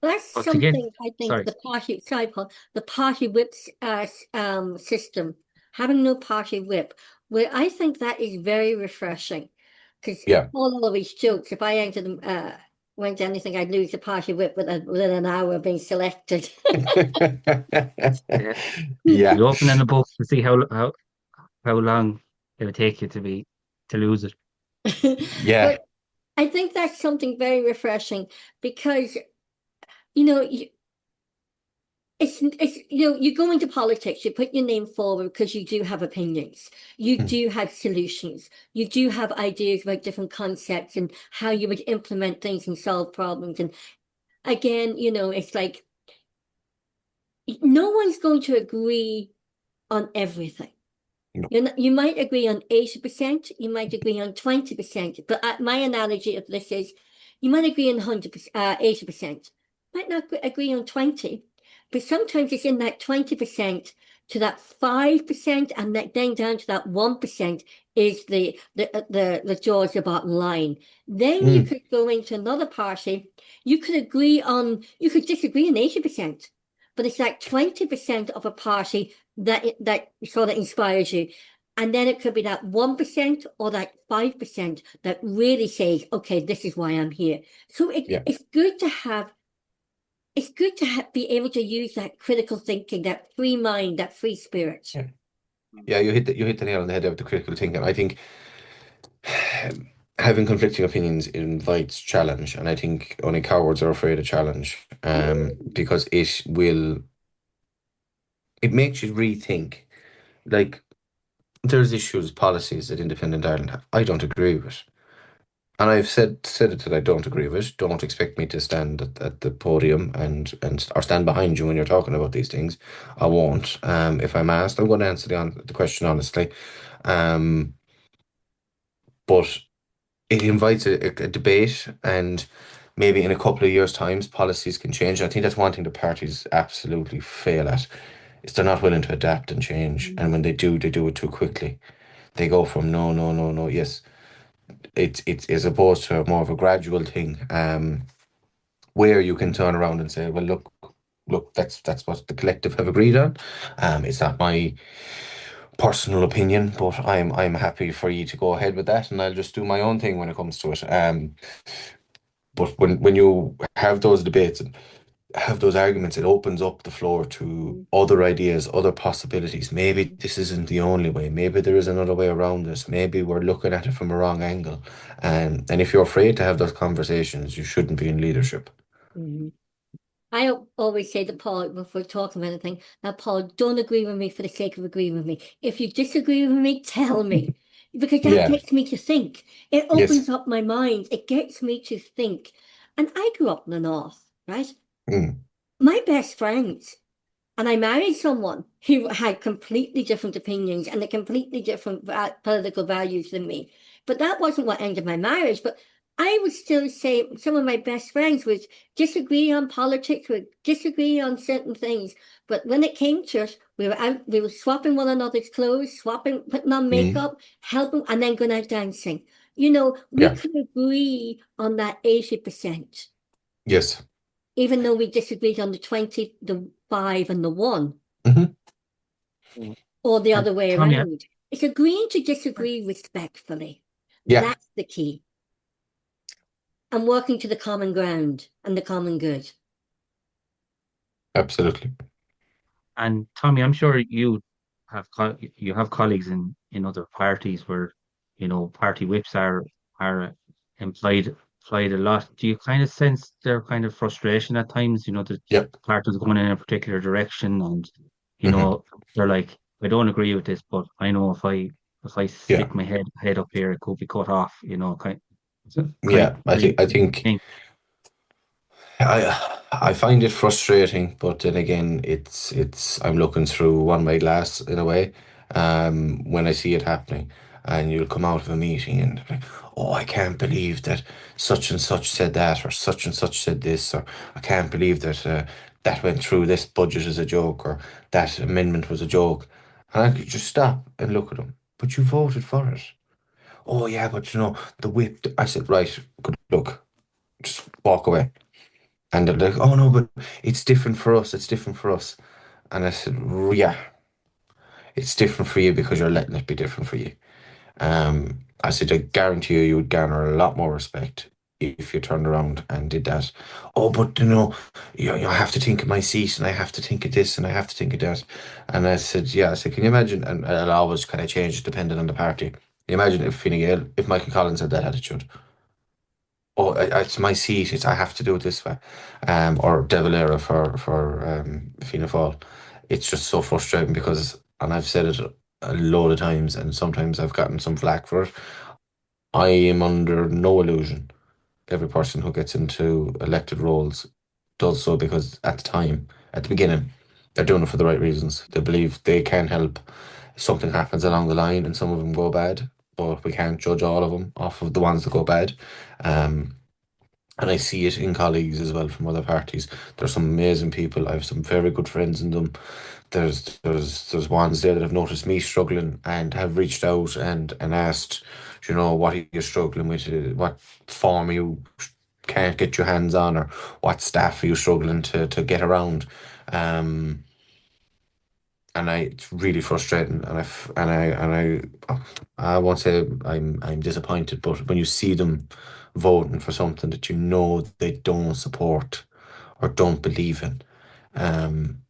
That's But to get, something I think sorry, the party, sorry, Paul, the party whips system, having no party whip, where I think that is very refreshing. Because Yeah. all of these jokes, if I went to anything, I'd lose the party whip within an hour of being selected. yeah, Yeah. you open in a book to see how long it would take you to lose it. Yeah. But I think that's something very refreshing because, you know, you go into politics, you put your name forward because you do have opinions, you Mm. do have solutions, you do have ideas about different concepts and how you would implement things and solve problems. And again, it's like no one's going to agree on everything. No. You might agree on 80%, you might agree on 20%, but my analogy of this is you might agree on 80%, might not agree on 20, but sometimes it's in that 20% to that 5% and then down to that 1% is the jaws the bottom line. Then you Mm. could go into another party, you could disagree on 80%, but it's that 20% of a party that sort of inspires you. And then it could be that 1% or that 5% that really says, okay, this is why I'm here. So Yeah. it's good to be able to use that critical thinking, that free mind, that free spirit. Yeah. Yeah, you hit the nail on the head of the critical thinking. I think having conflicting opinions invites challenge, and I think only cowards are afraid of challenge. Because it makes you rethink. Like there's issues, policies that Independent Ireland have. I don't agree with. And I've said it that I don't agree with it. Don't expect me to stand at the podium and or stand behind you when you're talking about these things. I won't. If I'm asked, I'm going to answer the question honestly. Um, but it invites a debate, and maybe in a couple of years' times, policies can change. I think that's one thing the parties absolutely fail at, is they're not willing to adapt and change. And when they do it too quickly. They go from no, no, no, no, yes. it's as opposed to more of a gradual thing, where you can turn around and say, well, look, that's what the collective have agreed on. It's not my personal opinion, but I'm happy for you to go ahead with that, and I'll just do my own thing when it comes to it. But when you have those debates and have those arguments, it opens up the floor to other ideas, other possibilities. Maybe this isn't the only way. Maybe there is another way around this. Maybe we're looking at it from a wrong angle. And if you're afraid to have those conversations, you shouldn't be in leadership. Mhm. I always say to Paul, before talking about anything, that Paul, don't agree with me for the sake of agreeing with me. If you disagree with me, tell me. Because that Yeah. gets me to think. It Yes. opens up my mind. It gets me to think. And I grew up in the North, right? Mm. My best friends, and I married someone who had completely different opinions and a completely different political values than me. But that wasn't what ended my marriage. But I would still say some of my best friends would disagree on politics, would disagree on certain things. But when it came to it, we were swapping one another's clothes, putting on Mm. makeup, helping, and then going out dancing. You know, we Yeah. could agree on that 80%. Yes. Even though we disagreed on the 20, the 5, and the 1, Hmm. or the And other way Tommy, around. It's agreeing to disagree respectfully. Yeah. That's the key. And working to the common ground and the common good. Absolutely. and Tommy, I'm sure you have colleagues in other parties where, party whips are employed a lot. Do you kind of sense their kind of frustration at times? That Yep. parties going in a particular direction, and Hmm. they're like, I don't agree with this, but I know if I Yeah. stick my head up here, it could be cut off. Yeah. Kind I of think thing. I find it frustrating, but then again, it's I'm looking through one-way glass in a way. When I see it happening, and you'll come out of a meeting and like, oh, I can't believe that such and such said that, or such and such said this, or I can't believe that that went through. This budget is a joke, or that amendment was a joke, and I could just stop and look at them. But you voted for it. Oh yeah, but the whip. I said, right, good look, just walk away. And they're like, oh no, but it's different for us. It's different for us. And I said, yeah, it's different for you because you're letting it be different for you. I said, I guarantee you would garner a lot more respect if you turned around and did that. Oh, but I have to think of my seat and I have to think of this and I have to think of that. And I said, yeah, I said, can you imagine? And I'll always kind of change depending on the party. Can you imagine if Fine Gael, if Michael Collins had that attitude? Oh, it's my seat. I have to do it this way, or De Valera for Fianna Fáil. It's just so frustrating because, and I've said it a load of times, and sometimes I've gotten some flack for it. I am under no illusion. Every person who gets into elected roles does so because at the time, at the beginning, they're doing it for the right reasons. They believe they can help. Something happens along the line, and some of them go bad, but we can't judge all of them off of the ones that go bad. Um, and I see it in colleagues as well from other parties. There's some amazing people. I have some very good friends in them. There's ones there that have noticed me struggling and have reached out and asked, what are you struggling with? What form you can't get your hands on, or what staff are you struggling to get around? Um, it's really frustrating, I won't say I'm disappointed, but when you see them voting for something that they don't support or don't believe in, um,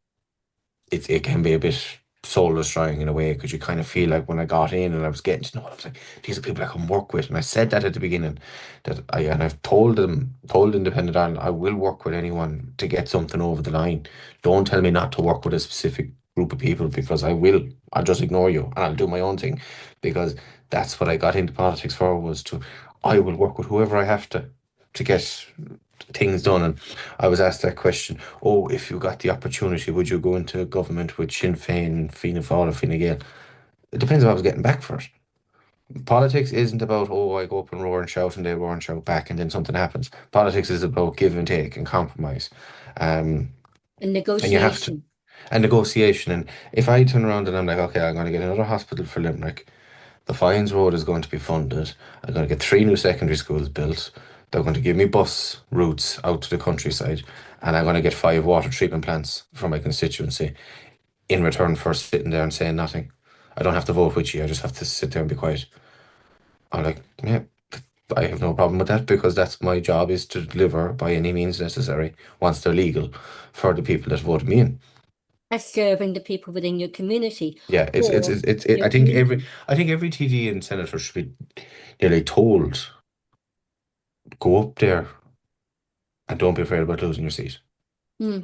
it can be a bit soul destroying in a way because you kind of feel like when I got in and I was getting to know, I was like, these are people I can work with, and I said that at the beginning I've told Independent Ireland, I will work with anyone to get something over the line. Don't tell me not to work with a specific group of people because I will. I'll just ignore you and I'll do my own thing because that's what I got into politics for, I will work with whoever I have to get things done. And I was asked that question, oh, if you got the opportunity, would you go into government with Sinn Féin, Fianna Fáil or Fine Gael? It depends if I was getting back for it. Politics isn't about, oh, I go up and roar and shout and they roar and shout back and then something happens. Politics is about give and take and compromise. Um, And and you have to, negotiation. and negotiation. And if I turn around and I'm like, okay, I'm going to get another hospital for Limerick, The Fines Road is going to be funded. I'm going to get 3 new secondary schools built. They're going to give me bus routes out to the countryside, and I'm going to get 5 water treatment plants for my constituency in return for sitting there and saying nothing. I don't have to vote with you. I just have to sit there and be quiet. I'm like, yeah, I have no problem with that because that's my job is to deliver by any means necessary once they're legal for the people that voted me in. As serving the people within your community Yeah, or your I community. think every TD and senator should be nearly told, go up there and don't be afraid about losing your seat. Mm.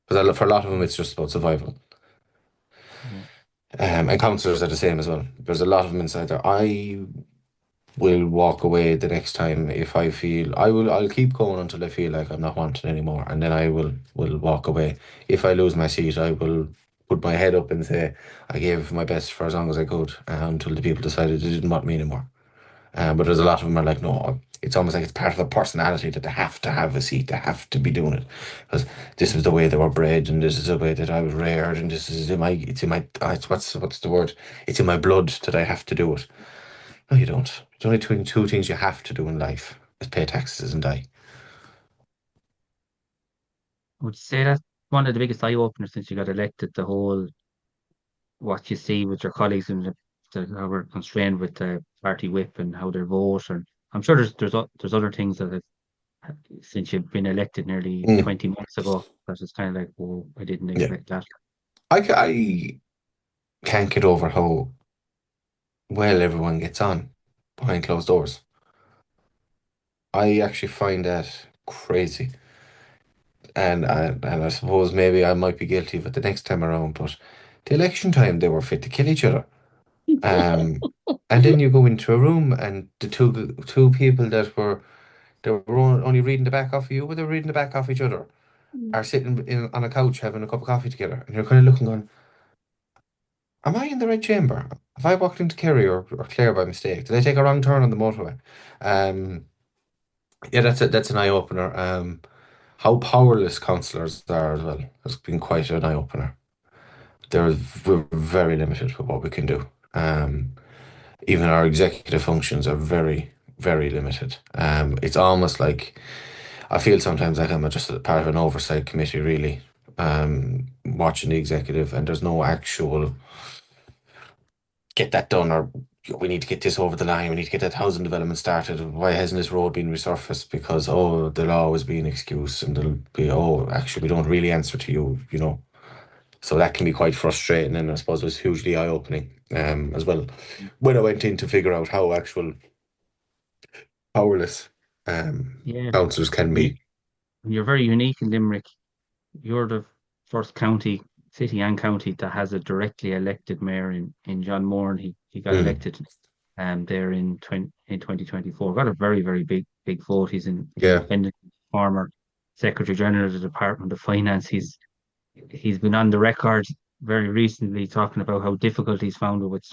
Because for a lot of them, it's just about survival. Yeah. And councillors are the same as well. There's a lot of them inside there. I will walk away the next time if I feel I'll keep going until I feel like I'm not wanted anymore, and then I will walk away. If I lose my seat, I will put my head up and say I gave my best for as long as I could until the people decided they didn't want me anymore. But there's a lot of them are like, no, it's almost like it's part of their personality that they have to have a seat, they have to be doing it because this is the way they were bred, and this is the way that I was reared, and this is in my it's in my what's the word? It's in my blood that I have to do it. No, you don't. There's only two things you have to do in life is pay taxes and die. I would say that's one of the biggest eye openers since you got elected. The whole what you see with your colleagues and how we're constrained with the party whip and how they vote, and I'm sure there's other things that since you've been elected nearly Mm, 20 months ago, that is kind of like, whoa, I didn't yeah. expect that. I can't get over how well everyone gets on behind closed doors. I actually find that crazy. And I suppose maybe I might be guilty of it the next time around, but the election time they were fit to kill each other. Um, and then you go into a room and the two people that were only reading the back off of you, but they were reading the back off each other, are sitting on a couch having a cup of coffee together, and you're kind of looking going, "Am I in the right chamber? Have I walked into Kerry or Clare by mistake? Did I take a wrong turn on the motorway?" Um, yeah, that's an eye opener. How powerless councillors are as well has been quite an eye opener. We're very limited with what we can do. Even our executive functions are very, very limited. It's almost like I feel sometimes like I'm just a part of an oversight committee, really, watching the executive, and there's no actual get that done or we need to get this over the line. We need to get that housing development started. Why hasn't this road been resurfaced? Because there'll always be an excuse, and there'll be actually we don't really answer to you, you know. So that can be quite frustrating, and I suppose it was hugely eye-opening as well when I went in to figure out how actual powerless Yeah. councillors can And be. you're very unique in Limerick. You're the first county, city and county that has a directly elected mayor in John Moore, and he got Mm, elected there in 2024. Got a very, very big vote. He's an yeah, independent former Secretary General of the Department of Finance. He's been on the record very recently talking about how difficult he's found it with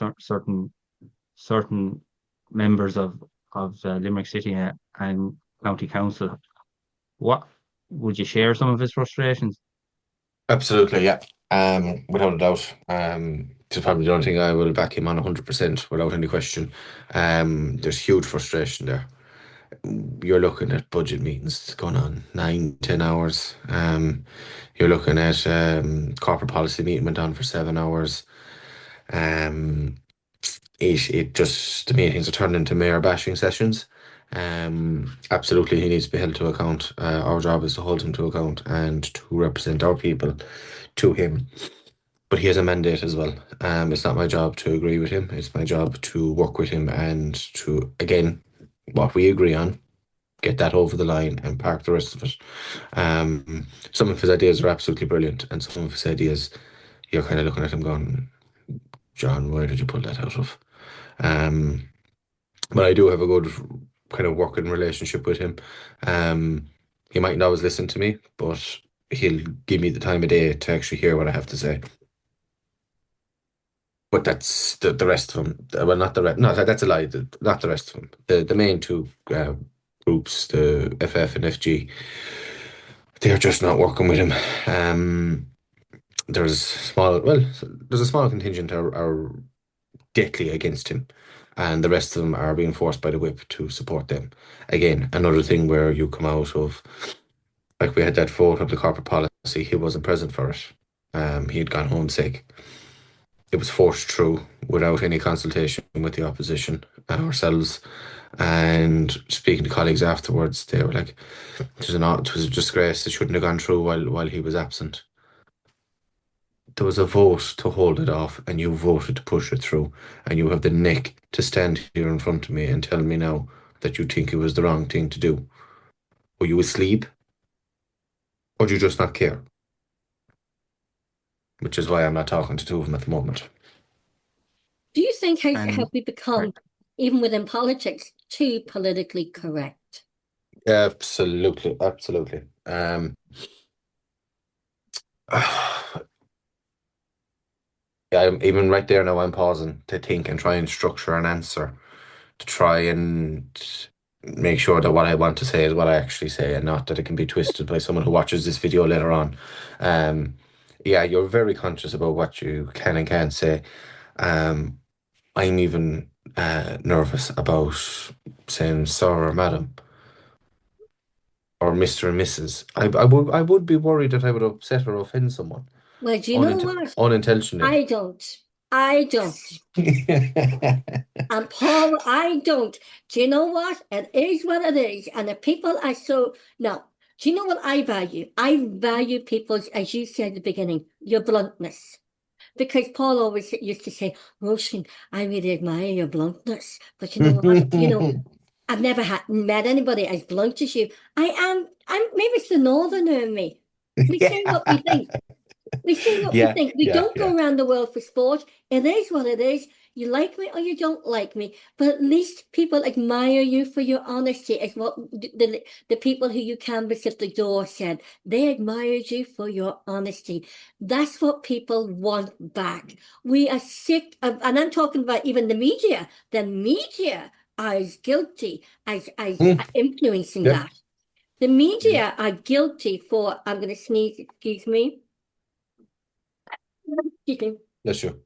certain members of Limerick City and County Council. What would you share some of his frustrations? absolutely, yeah. Without a doubt. It's probably the only thing I will back him on 100% without any question. There's huge frustration there. You're looking at budget meetings going on 9, 10 hours. You're looking at corporate policy meeting went on for 7 hours. Um, it just the meetings are turned into mayor bashing sessions. Absolutely, he needs to be held to account. Our job is to hold him to account and to represent our people to him. But he has a mandate as well. It's not my job to agree with him. It's my job to work with him and to again what we agree on, get that over the line and park the rest of it. Some of his ideas are absolutely brilliant, and some of his ideas you're kind of looking at him going, John, where did you pull that out of? Um, but I do have a good kind of working relationship with him. Um, he mightn't always listen to me, but he'll give me the time of day to actually hear what I have to say. But that's the rest of them. Well, not the rest. No, that's a lie. Not the rest of them. The main two groups, the FF and FG, they're just not working with him. There's a small contingent are deathly against him, and the rest of them are being forced by the whip to support them. Again, another thing where you come out of, like we had that vote of the corporate policy, he wasn't present for it. He had gone home sick. It was forced through without any consultation with the opposition and ourselves. And speaking to colleagues afterwards, they were like, it was a disgrace. It shouldn't have gone through while he was absent. There was a vote to hold it off, and you voted to push it through, and you have the neck to stand here in front of me and tell me now that you think it was the wrong thing to do. Were you asleep? Or do you just not care? Which is why I'm not talking to two of them at the moment. Do you think have And we become, even within politics, too politically correct? Absolutely, absolutely. Yeah, even right there now, I'm pausing to think and try and structure an answer to try and make sure that what I want to say is what I actually say, and not that it can be twisted by someone who watches this video later on. Yeah, you're very conscious about what you can and can't say. I'm even nervous about saying sir or madam or Mr. and Mrs. I would be worried that I would upset or offend someone Well, do you know what? unintentionally. I don't. And Paul, I don't. Do you know what? It is what it is. And the people are so. Now, do you know what I value? I value people's, as you said at the beginning, your bluntness. Because Paul always used to say, Roisin, I really admire your bluntness. But you know what? I've never met anybody as blunt as you. I'm maybe it's the northerner in me. We say what we think. We say what we think. We don't go around the world for sport. It is what it is. You like me or you don't like me, but at least people admire you for your honesty, is what the people who you canvassed at the door said. They admired you for your honesty. That's what people want back. We are sick of, and I'm talking about even the media. The media are as guilty as influencing that. The media are guilty for, I'm going to sneeze, excuse me. That's true.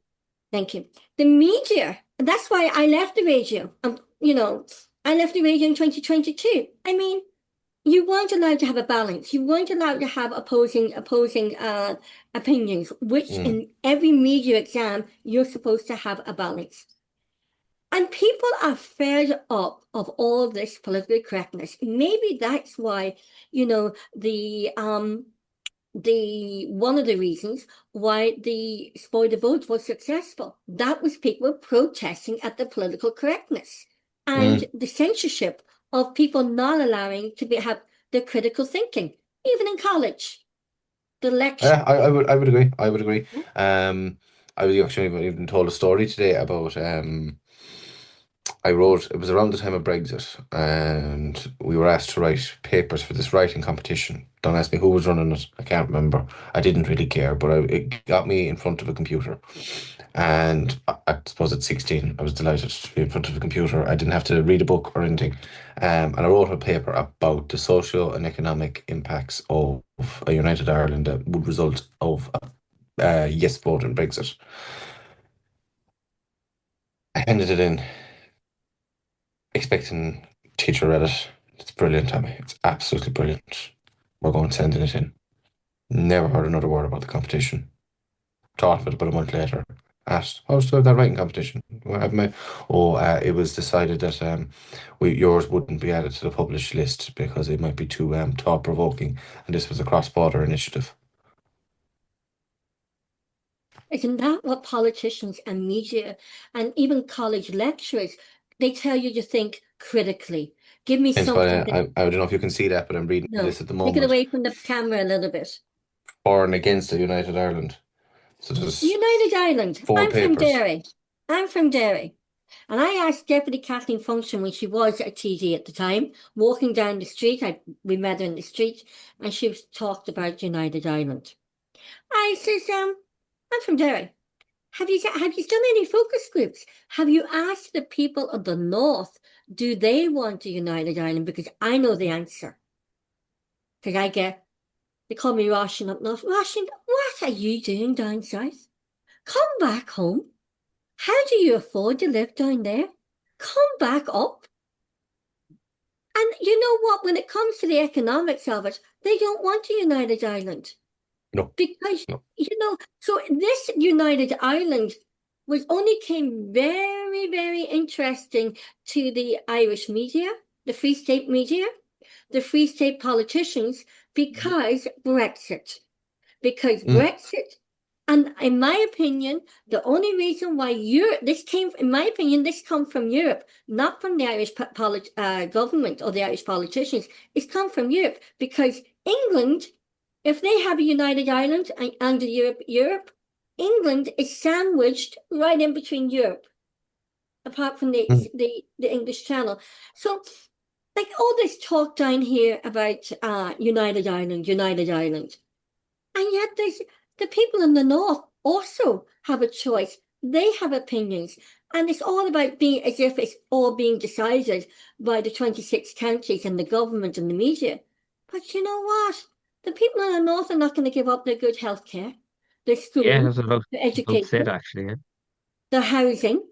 Thank you. The media, that's why I left the radio. I left the radio in 2022. I mean, you weren't allowed to have a balance. You weren't allowed to have opposing opinions, which in every media exam, you're supposed to have a balance. And people are fed up of all this political correctness. Maybe that's why, one of the reasons why the spoil the vote was successful. That was people protesting at the political correctness and the censorship of people not allowing to have their critical thinking, even in college. The lecture. Yeah, I would agree. I would agree. I was actually even told a story today about it was around the time of Brexit, and we were asked to write papers for this writing competition. Don't ask me who was running it. I can't remember. I didn't really care, but it got me in front of a computer. And I suppose at 16, I was delighted to be in front of a computer. I didn't have to read a book or anything. And I wrote a paper about the social and economic impacts of a United Ireland that would result of a yes vote in Brexit. I handed it in, expecting teacher read it. It's brilliant, Tommy. It's absolutely brilliant. We're going sending it in. Never heard another word about the competition. Thought of it about a month later. Asked, how's that writing competition? It was decided that yours wouldn't be added to the published list because it might be too thought-provoking, and this was a cross-border initiative. Isn't that what politicians and media and even college lecturers, they tell you to think critically. Give me something. I don't know if you can see that, but I'm reading this at the moment. Take it away from the camera a little bit. For and against the United Ireland. So there's United Ireland. I'm from Derry. I'm from Derry. And I asked Deputy Kathleen Function when she was at TD at the time, walking down the street, we met her in the street, and she talked about United Ireland. I says, I'm from Derry. Have you done any focus groups? Have you asked the people of the north, do they want a United Ireland? Because I know the answer. Because they call me Roisin up north. Roisin, what are you doing down south? Come back home. How do you afford to live down there? Come back up. And you know what? When it comes to the economics of it, they don't want a united Ireland. No, Because, no. so this united Ireland was only came very, very interesting to the Irish media, the Free State media, the Free State politicians, because Brexit. Because Mm. Brexit, and in my opinion, the only reason why in my opinion, this comes from Europe, not from the Irish government or the Irish politicians. It's come from Europe because England, if they have a united Ireland under Europe, England is sandwiched right in between Europe, apart from Mm. the English Channel. So, like all this talk down here about united Ireland, united Ireland. And yet there's the people in the north also have a choice. They have opinions. And it's all about being as if it's all being decided by the 26 counties and the government and the media. But you know what? The people in the north are not going to give up their good health care, their Yeah, school, that's what their I was about to say education, that, actually. Yeah. their housing,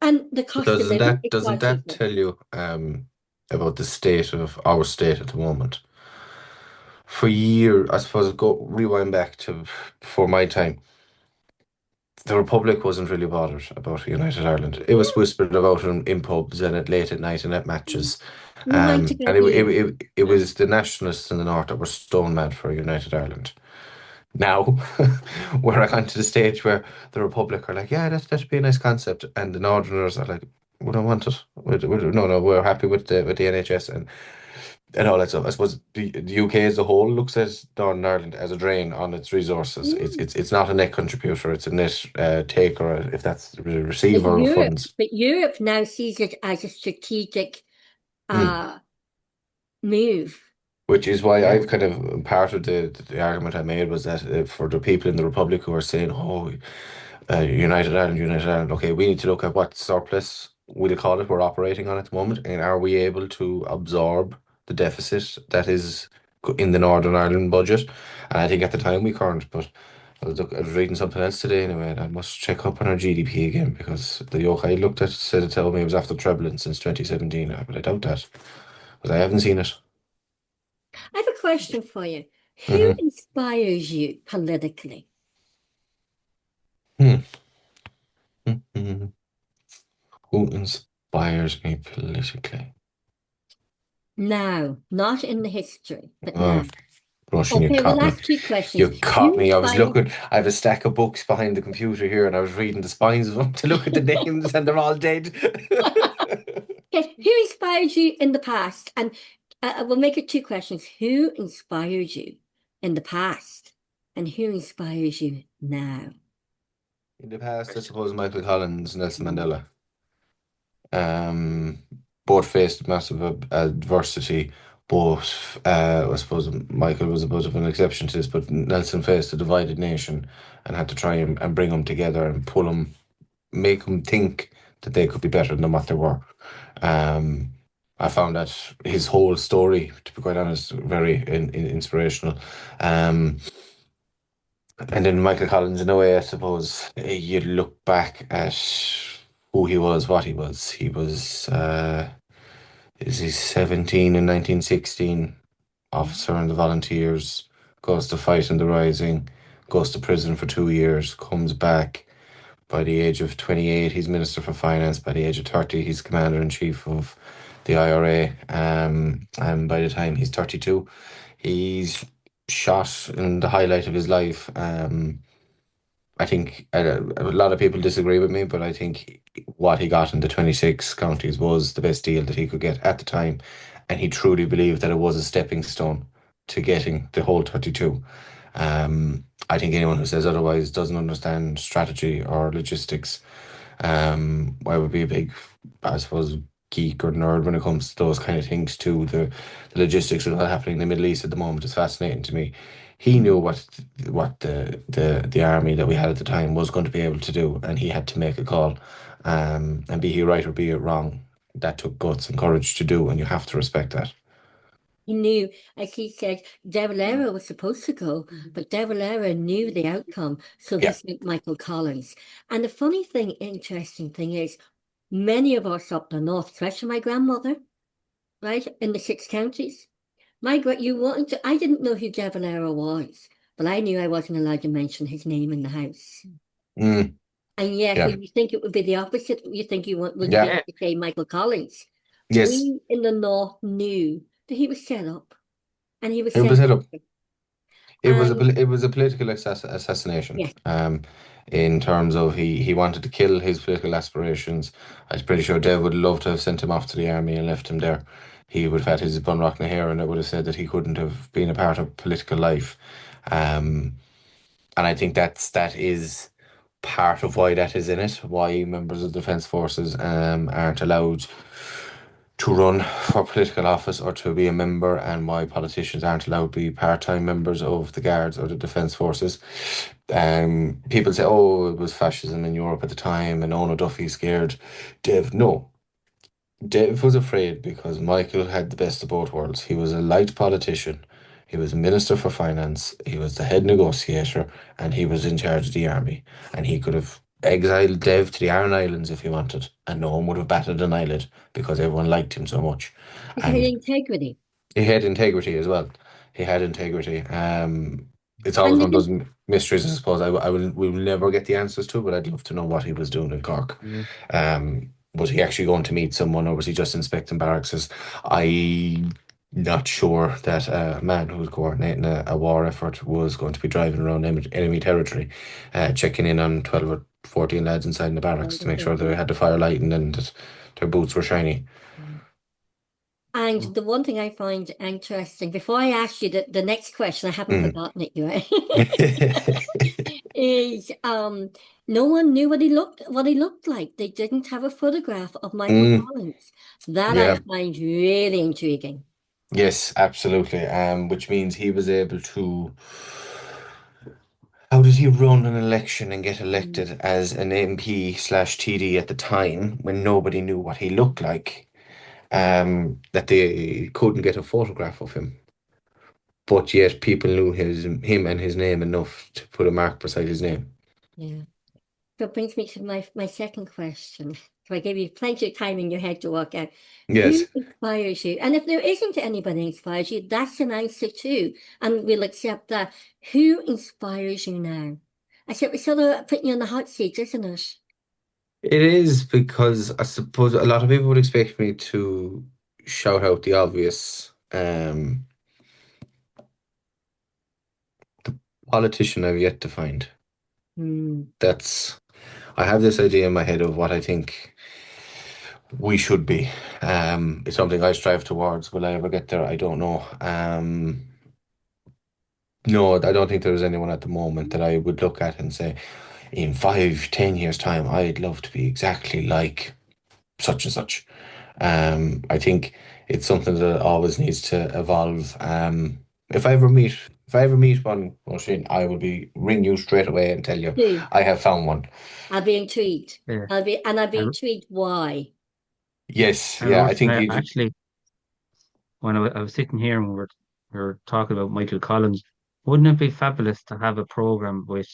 and the But cost of living is far doesn't that cheaper. tell you about the state of our state at the moment? For years, I suppose, go rewind back to before my time, the Republic wasn't really bothered about United Ireland. It was whispered about in pubs and at late at night and at matches. We might have And got you. it was the nationalists in the north that were stone mad for United Ireland. Now, we're on to the stage where the Republic are like, yeah, that'd be a nice concept, and the Northerners are like, we don't want it. No, we're happy with the NHS and all that stuff. I suppose the UK as a whole looks at Northern Ireland as a drain on its resources. Yeah. It's not a net contributor; it's a net taker, if that's the But receiver of Europe, funds. but Europe now sees it as a strategic Mm. uh, move. Which is why Yeah. I've kind of part of the argument I made was that for the people in the Republic who are saying, "Oh, United Ireland, United Ireland," okay, we need to look at what surplus we'll call it we're operating on at the moment, and are we able to absorb the deficit that is in the Northern Ireland budget? And I think at the time we can't, but I was reading something else today anyway, and I must check up on our GDP again because the yoke I looked at said it told me it was after trebling since 2017, but I doubt that because I haven't seen it. I have a question for you. Who Hmm. inspires you politically? Hmm. Hmm. Who inspires me politically? Now, not in the history, but Oh, now. Russian, Okay, well, that's two questions. you caught Who me. I was inspires looking. I have a stack of books behind the computer here, and I was reading the spines of them to look at the names, and they're all dead. okay, who inspired you in the past? And we'll make it two questions. Who inspired you in the past? And who inspires you now? In the past, I suppose Michael Collins, Nelson Mandela. Um, both faced massive adversity. Both, I suppose Michael was a bit of an exception to this, but Nelson faced a divided nation and had to try and bring them together and pull them, make them think that they could be better than what they were. Um, I found that his whole story, to be quite honest, very inspirational. Um, and then Michael Collins, in a way, I suppose you look back at who he was, what he was. He was, is he 17 in 1916, officer in the Volunteers, goes to fight in the Rising, goes to prison for 2 years, comes back. By the age of 28, he's Minister for Finance. By the age of 30, he's Commander in Chief of the IRA. And by the time he's 32, he's shot in the highlight of his life. I think a lot of people disagree with me, but I think what he got in the 26 counties was the best deal that he could get at the time. And he truly believed that it was a stepping stone to getting the whole 32. I think anyone who says otherwise doesn't understand strategy or logistics. I would be a big, I suppose, geek or nerd when it comes to those kind of things too. The logistics of what's happening in the Middle East at the moment is fascinating to me. He knew what the army that we had at the time was going to be able to do, and he had to make a call. And be he right or be it wrong, that took guts and courage to do, and you have to respect that. He knew, as he said, De Valera was supposed to go, but De Valera knew the outcome, so he Yeah. sent Michael Collins. And the funny thing, interesting thing is, many of us up the north, especially my grandmother, right, in the 6 counties, I didn't know who De Valera was, but I knew I wasn't allowed to mention his name in the house. Mm, And yet, yeah. when you think it would be the opposite, you think you wouldn't be Yeah. able Yeah, to say Michael Collins. Yes. We in the north knew that he was set up and he was It was sent set up. over. And It was a political assassination. yes, In terms of he wanted to kill his political aspirations. I was pretty sure Dev would love to have sent him off to the army and left him there. He would have had his Bunrock na hair, and it would have said that he couldn't have been a part of political life. Um, and I think that is part of why that is in it. Why members of the defence forces aren't allowed to run for political office or to be a member, and why politicians aren't allowed to be part-time members of the guards or the defence forces. People say, "Oh, it was fascism in Europe at the time, and oh no, Duffy scared Dev." No, Dev was afraid because Michael had the best of both worlds. He was a light politician. He was Minister for Finance. He was the head negotiator, and he was in charge of the army. And he could have exiled Dev to the Aran Islands if he wanted, and no one would have batted an eyelid because everyone liked him so much. he had And integrity. he had integrity as well. He had integrity. It's always And one they of those mysteries, I suppose. We will never get the answers to, but I'd love to know what he was doing in Cork. yeah. Was he actually going to meet someone, or was he just inspecting barracks? I'm not sure that a man who was coordinating a war effort was going to be driving around enemy territory, checking in on 12 or 14 lads inside the barracks to make sure they had the fire lighting and that their boots were shiny. And the one thing I find interesting, before I ask you the next question, I haven't Mm. forgotten it yet, is no one knew what he looked like. They didn't have a photograph of Michael Mm, Collins. That I yeah. find really intriguing. Yes, absolutely. Which means he was able to. How did he run an election and get elected as an MP slash TD at the time when nobody knew what he looked like? That they couldn't get a photograph of him, but yet people knew him and his name enough to put a mark beside his name. Yeah. So it brings me to my second question. So I gave you plenty of time in your head to work out who Yes, inspires you. And if there isn't anybody inspires you, that's an answer too. And we'll accept that. Who inspires you now? I said, we're sort of putting you on the hot seat, isn't it? it is because I suppose a lot of people would expect me to shout out the obvious. The politician I've yet to find. Hmm. That's I have this idea in my head of what I think we should be. It's something I strive towards. Will I ever get there? I don't know. No, I don't think there's anyone at the moment that I would look at and say, in 5, 10 years' time, I'd love to be exactly like such and such. I think it's something that always needs to evolve. If I ever meet one, Oisin, I will be ring you straight away and tell you Do. I have found one. I'll be intrigued. Yeah. I'll be And, intrigued why. Yes, and yeah, I Roisin, think you. actually, when I was sitting here and we were talking about Michael Collins, wouldn't it be fabulous to have a program with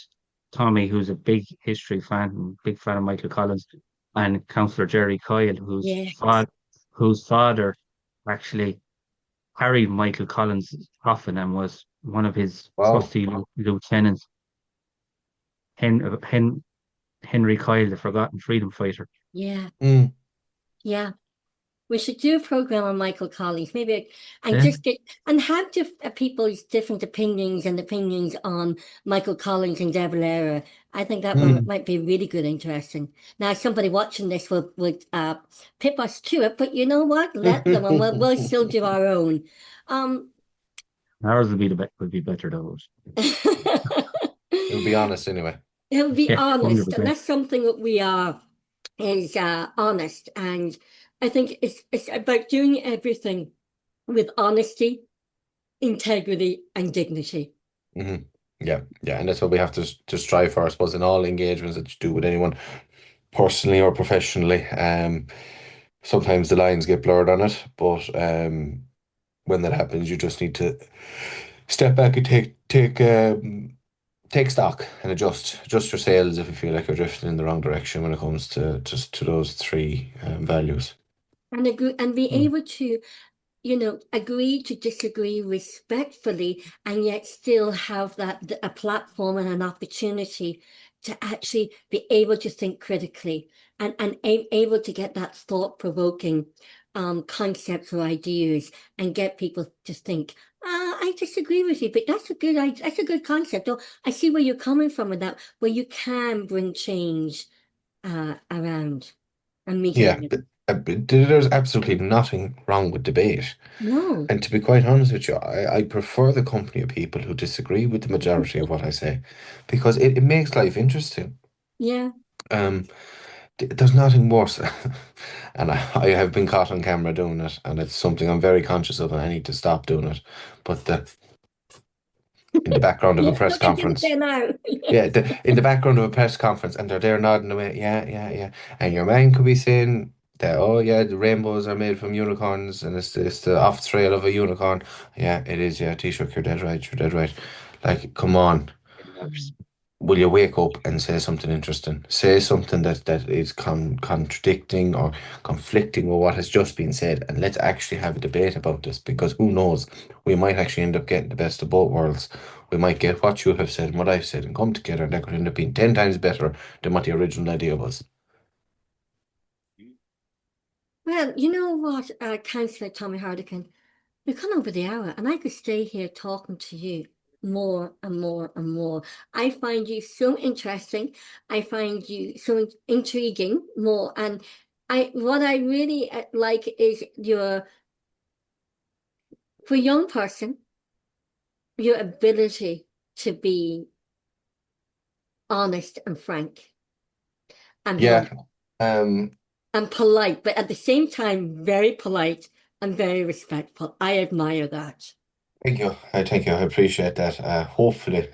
Tommy, who's a big history fan, big fan of Michael Collins, and Councillor Jerry Coyle, Yes. whose father actually carried Michael Collins' coffin and was one of his Wow. trusty lieutenants, Hen, Henry Coyle, the forgotten freedom fighter. Yeah. Mm. Yeah. We should do a program on Michael Collins, maybe, and Yeah. just get and have people's different opinions on Michael Collins and De Valera. I think that one Mm. might be really good, interesting. Now, somebody watching this would pip us to it, but you know what? Let them, and we'll still do our own. Um, Ours would be better though. It'll be honest anyway. He'll be Yeah, honest, and 100%. that's something that we are is honest, and I think it's about doing everything with honesty, integrity, and dignity. Hmm. Yeah, yeah, and that's what we have to strive for, I suppose, in all engagements that you do with anyone, personally or professionally. Sometimes the lines get blurred on it, but when that happens, you just need to step back and take stock and adjust your sails if you feel like you're drifting in the wrong direction when it comes to just to those three values. And agree, and be Mm. able to, agree to disagree respectfully, and yet still have a platform and an opportunity to actually be able to think critically, and able to get that thought-provoking concepts or ideas, and get people to think, I disagree with you, but that's a good concept. Or I see where you're coming from with that, where you can bring change around and Yeah, mediate. but there's absolutely nothing wrong with debate. No, And to be quite honest with you, I prefer the company of people who disagree with the majority of what I say, because it makes life interesting. yeah. Um, there's nothing worse, and I have been caught on camera doing it, and it's something I'm very conscious of, and I need to stop doing it. But in the background of a press Look at you conference, there now. yeah, in the background of a press conference, and they're there nodding away, yeah, yeah, yeah, and your man could be saying that, oh yeah, the rainbows are made from unicorns, and it's the off trail of a unicorn. Yeah, it is. Yeah, Taoiseach, you're dead right. You're dead right. Like, come on. Will you wake up and say something interesting? Say something that is contradicting or conflicting with what has just been said, and let's actually have a debate about this, because who knows? We might actually end up getting the best of both worlds. We might get what you have said and what I've said and come together, and that could end up being 10 times better than what the original idea was. Well, you know what, Councillor Tommy Hartigan, we've gone over the hour, and I could stay here talking to you more and more and more. I find you so interesting. I find you so intriguing more, and what I really like is for a young person, your ability to be honest and frank and blunt Yeah. Um, and polite, but at the same time, very polite and very respectful. I admire that. thank you. I thank you. I appreciate that. Hopefully,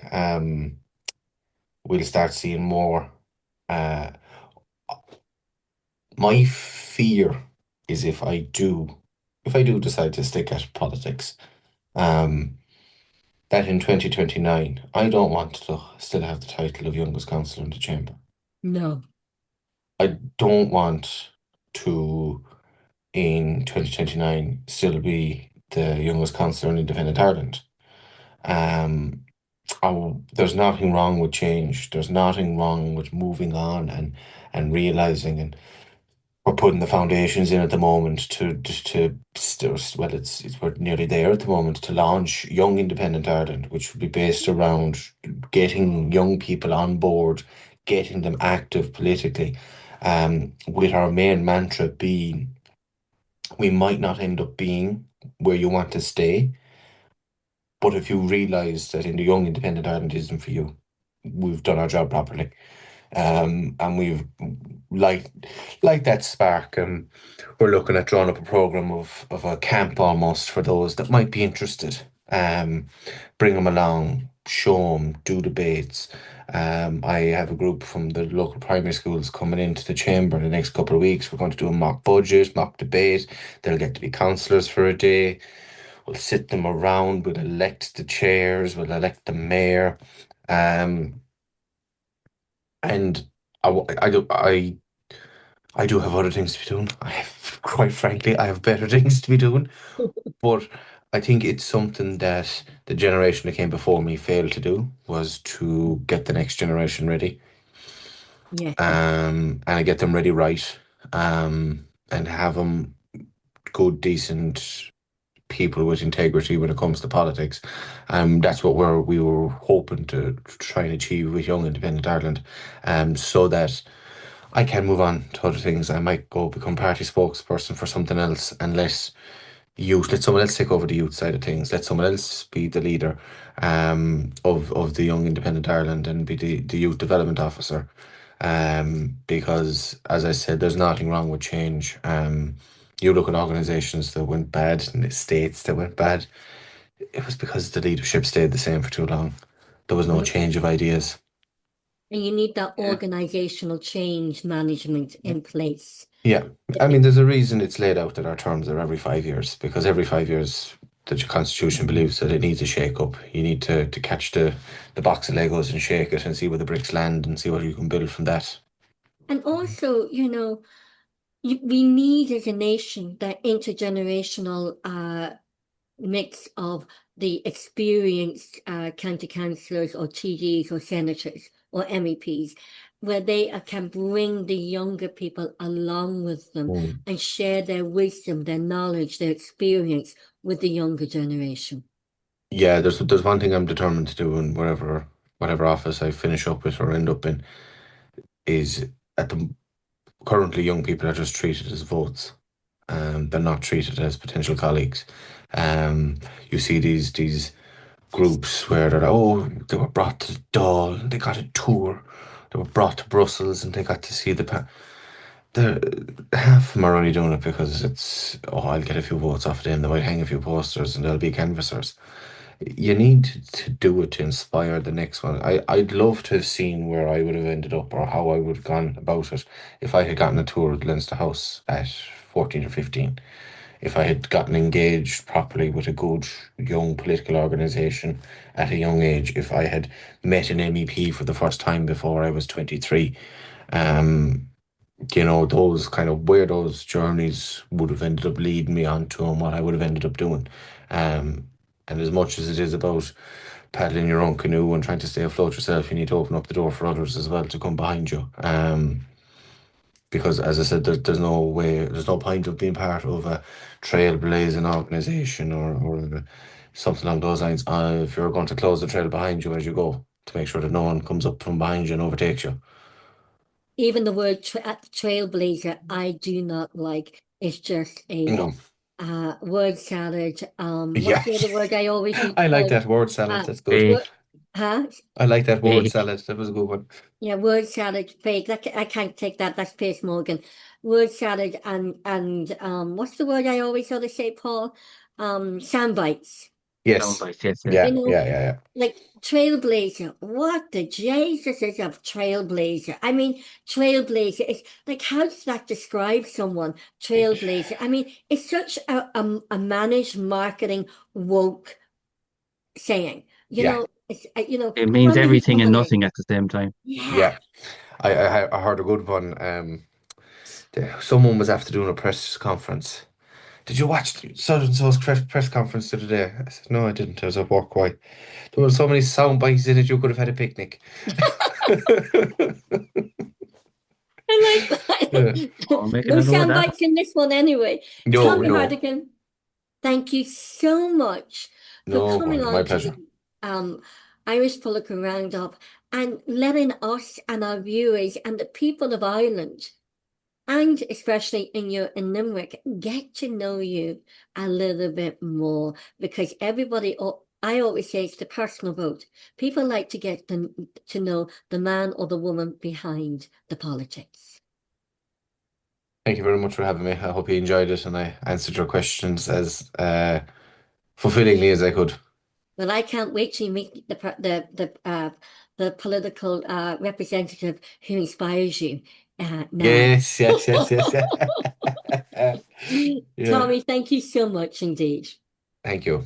we'll start seeing more. Uh, My fear is if I do decide to stick at politics, um, that in 2029, I don't want to still have the title of youngest councillor in the chamber. No. I don't want to, in 2029, still be the youngest councillor in Independent Ireland. Um, there's nothing wrong with change. There's nothing wrong with moving on and realizing, and we're putting the foundations in at the moment well, it's we're nearly there at the moment to launch Young Independent Ireland, which will be based around getting young people on board, getting them active politically, with our main mantra being, we might not end up being where you want to stay, but if you realise that in the Young Independent Ireland isn't for you, we've done our job properly. And we've like that spark. We're looking at drawing up a program of a camp almost for those that might be interested. Bring them along, show them, do debates. I have a group from the local primary schools coming into the chamber in the next couple of weeks. We're going to do a mock budget, mock debate. They'll get to be councillors for a day. We'll sit them around. We'll elect the chairs. We'll elect the mayor. Um, and I do have other things to be doing. Quite frankly, I have better things to be doing. But I think it's something that the generation that came before me failed to do, was to get the next generation ready, Yeah. and get them ready right, and have them good, decent people with integrity when it comes to politics. That's what we were hoping to try and achieve with Young Independent Ireland, so that I can move on to other things. I might go become party spokesperson for something else, and let someone else take over the youth side of things. Let someone else be the leader, of the Young Independent Ireland, and be the youth development officer. Because as I said, there's nothing wrong with change. You look at organisations that went bad and the states that went bad. It was because the leadership stayed the same for too long. There was no Yeah. change of ideas. And you need that organizational change management in place. Yeah, I mean, there's a reason it's laid out that our terms are every 5 years, because every 5 years that your constitution believes that it needs a shake up. You need to catch the box of Legos and shake it and see where the bricks land and see what you can build from that. And also, we need as a nation that intergenerational mix of the experienced county councillors or TDs or senators or MEPs, where they can bring the younger people along with them and share their wisdom, their knowledge, their experience with the younger generation. Yeah, there's one thing I'm determined to do in whatever office I finish up with or end up in, is currently young people are just treated as votes. They're not treated as potential colleagues. You see these groups where they were brought to Dáil and they got a tour. They were brought to Brussels and they got to see half of them are only doing it because I'll get a few votes off of them. They might hang a few posters and they'll be canvassers. You need to do it to inspire the next one. I'd love to have seen where I would have ended up or how I would have gone about it if I had gotten a tour of Leinster House at 14 or 15. If I had gotten engaged properly with a good young political organisation at a young age, if I had met an MEP for the first time before I was 23, those kind of where those journeys would have ended up leading me on to and what I would have ended up doing. And as much as it is about paddling your own canoe and trying to stay afloat yourself, you need to open up the door for others as well to come behind you. Because as I said, there's no point of being part of a trailblazing organisation or something along those lines if you're going to close the trail behind you as you go to make sure that no one comes up from behind you and overtakes you. Even the word trailblazer, I do not like. It's just a word salad. What's the other word I always use? I like that word salad. That's good. Fake. I like that word Fake. salad. That was a good one. Yeah, word salad, fake. I can't take that. That's Piers Morgan. Word salad and what's the word I always sort of say, Paul? Sound bites. Yes. Soundbites, yes, Yeah. You know, Yeah. Like trailblazer. What the Jesus is a trailblazer? I mean, trailblazer is like, how does that describe someone? Trailblazer. I mean, it's such a managed marketing woke saying. It's it means running everything and someone in. nothing at the same time. Yeah. I heard a good one. Someone was after doing a press conference. Did you watch so and so's press conference the other day? I said, no, I didn't. I was at work. Why? There were so many sound bites in it. You could have had a picnic. I like that. I'll make No another one sound of that. bites in this one anyway. No, Cllr no, Hartigan, thank you so much for no, coming my on to pleasure. the Irish Political Roundup and letting us and our viewers and the people of Ireland, and especially in Limerick, get to know you a little bit more, because I always say it's the personal vote. People like to get to know the man or the woman behind the politics. Thank you very much for having me. I hope you enjoyed it and I answered your questions as fulfillingly as I could. Well, I can't wait to meet the political representative who inspires you now. Yes. Yeah. Tommy, thank you so much indeed. Thank you.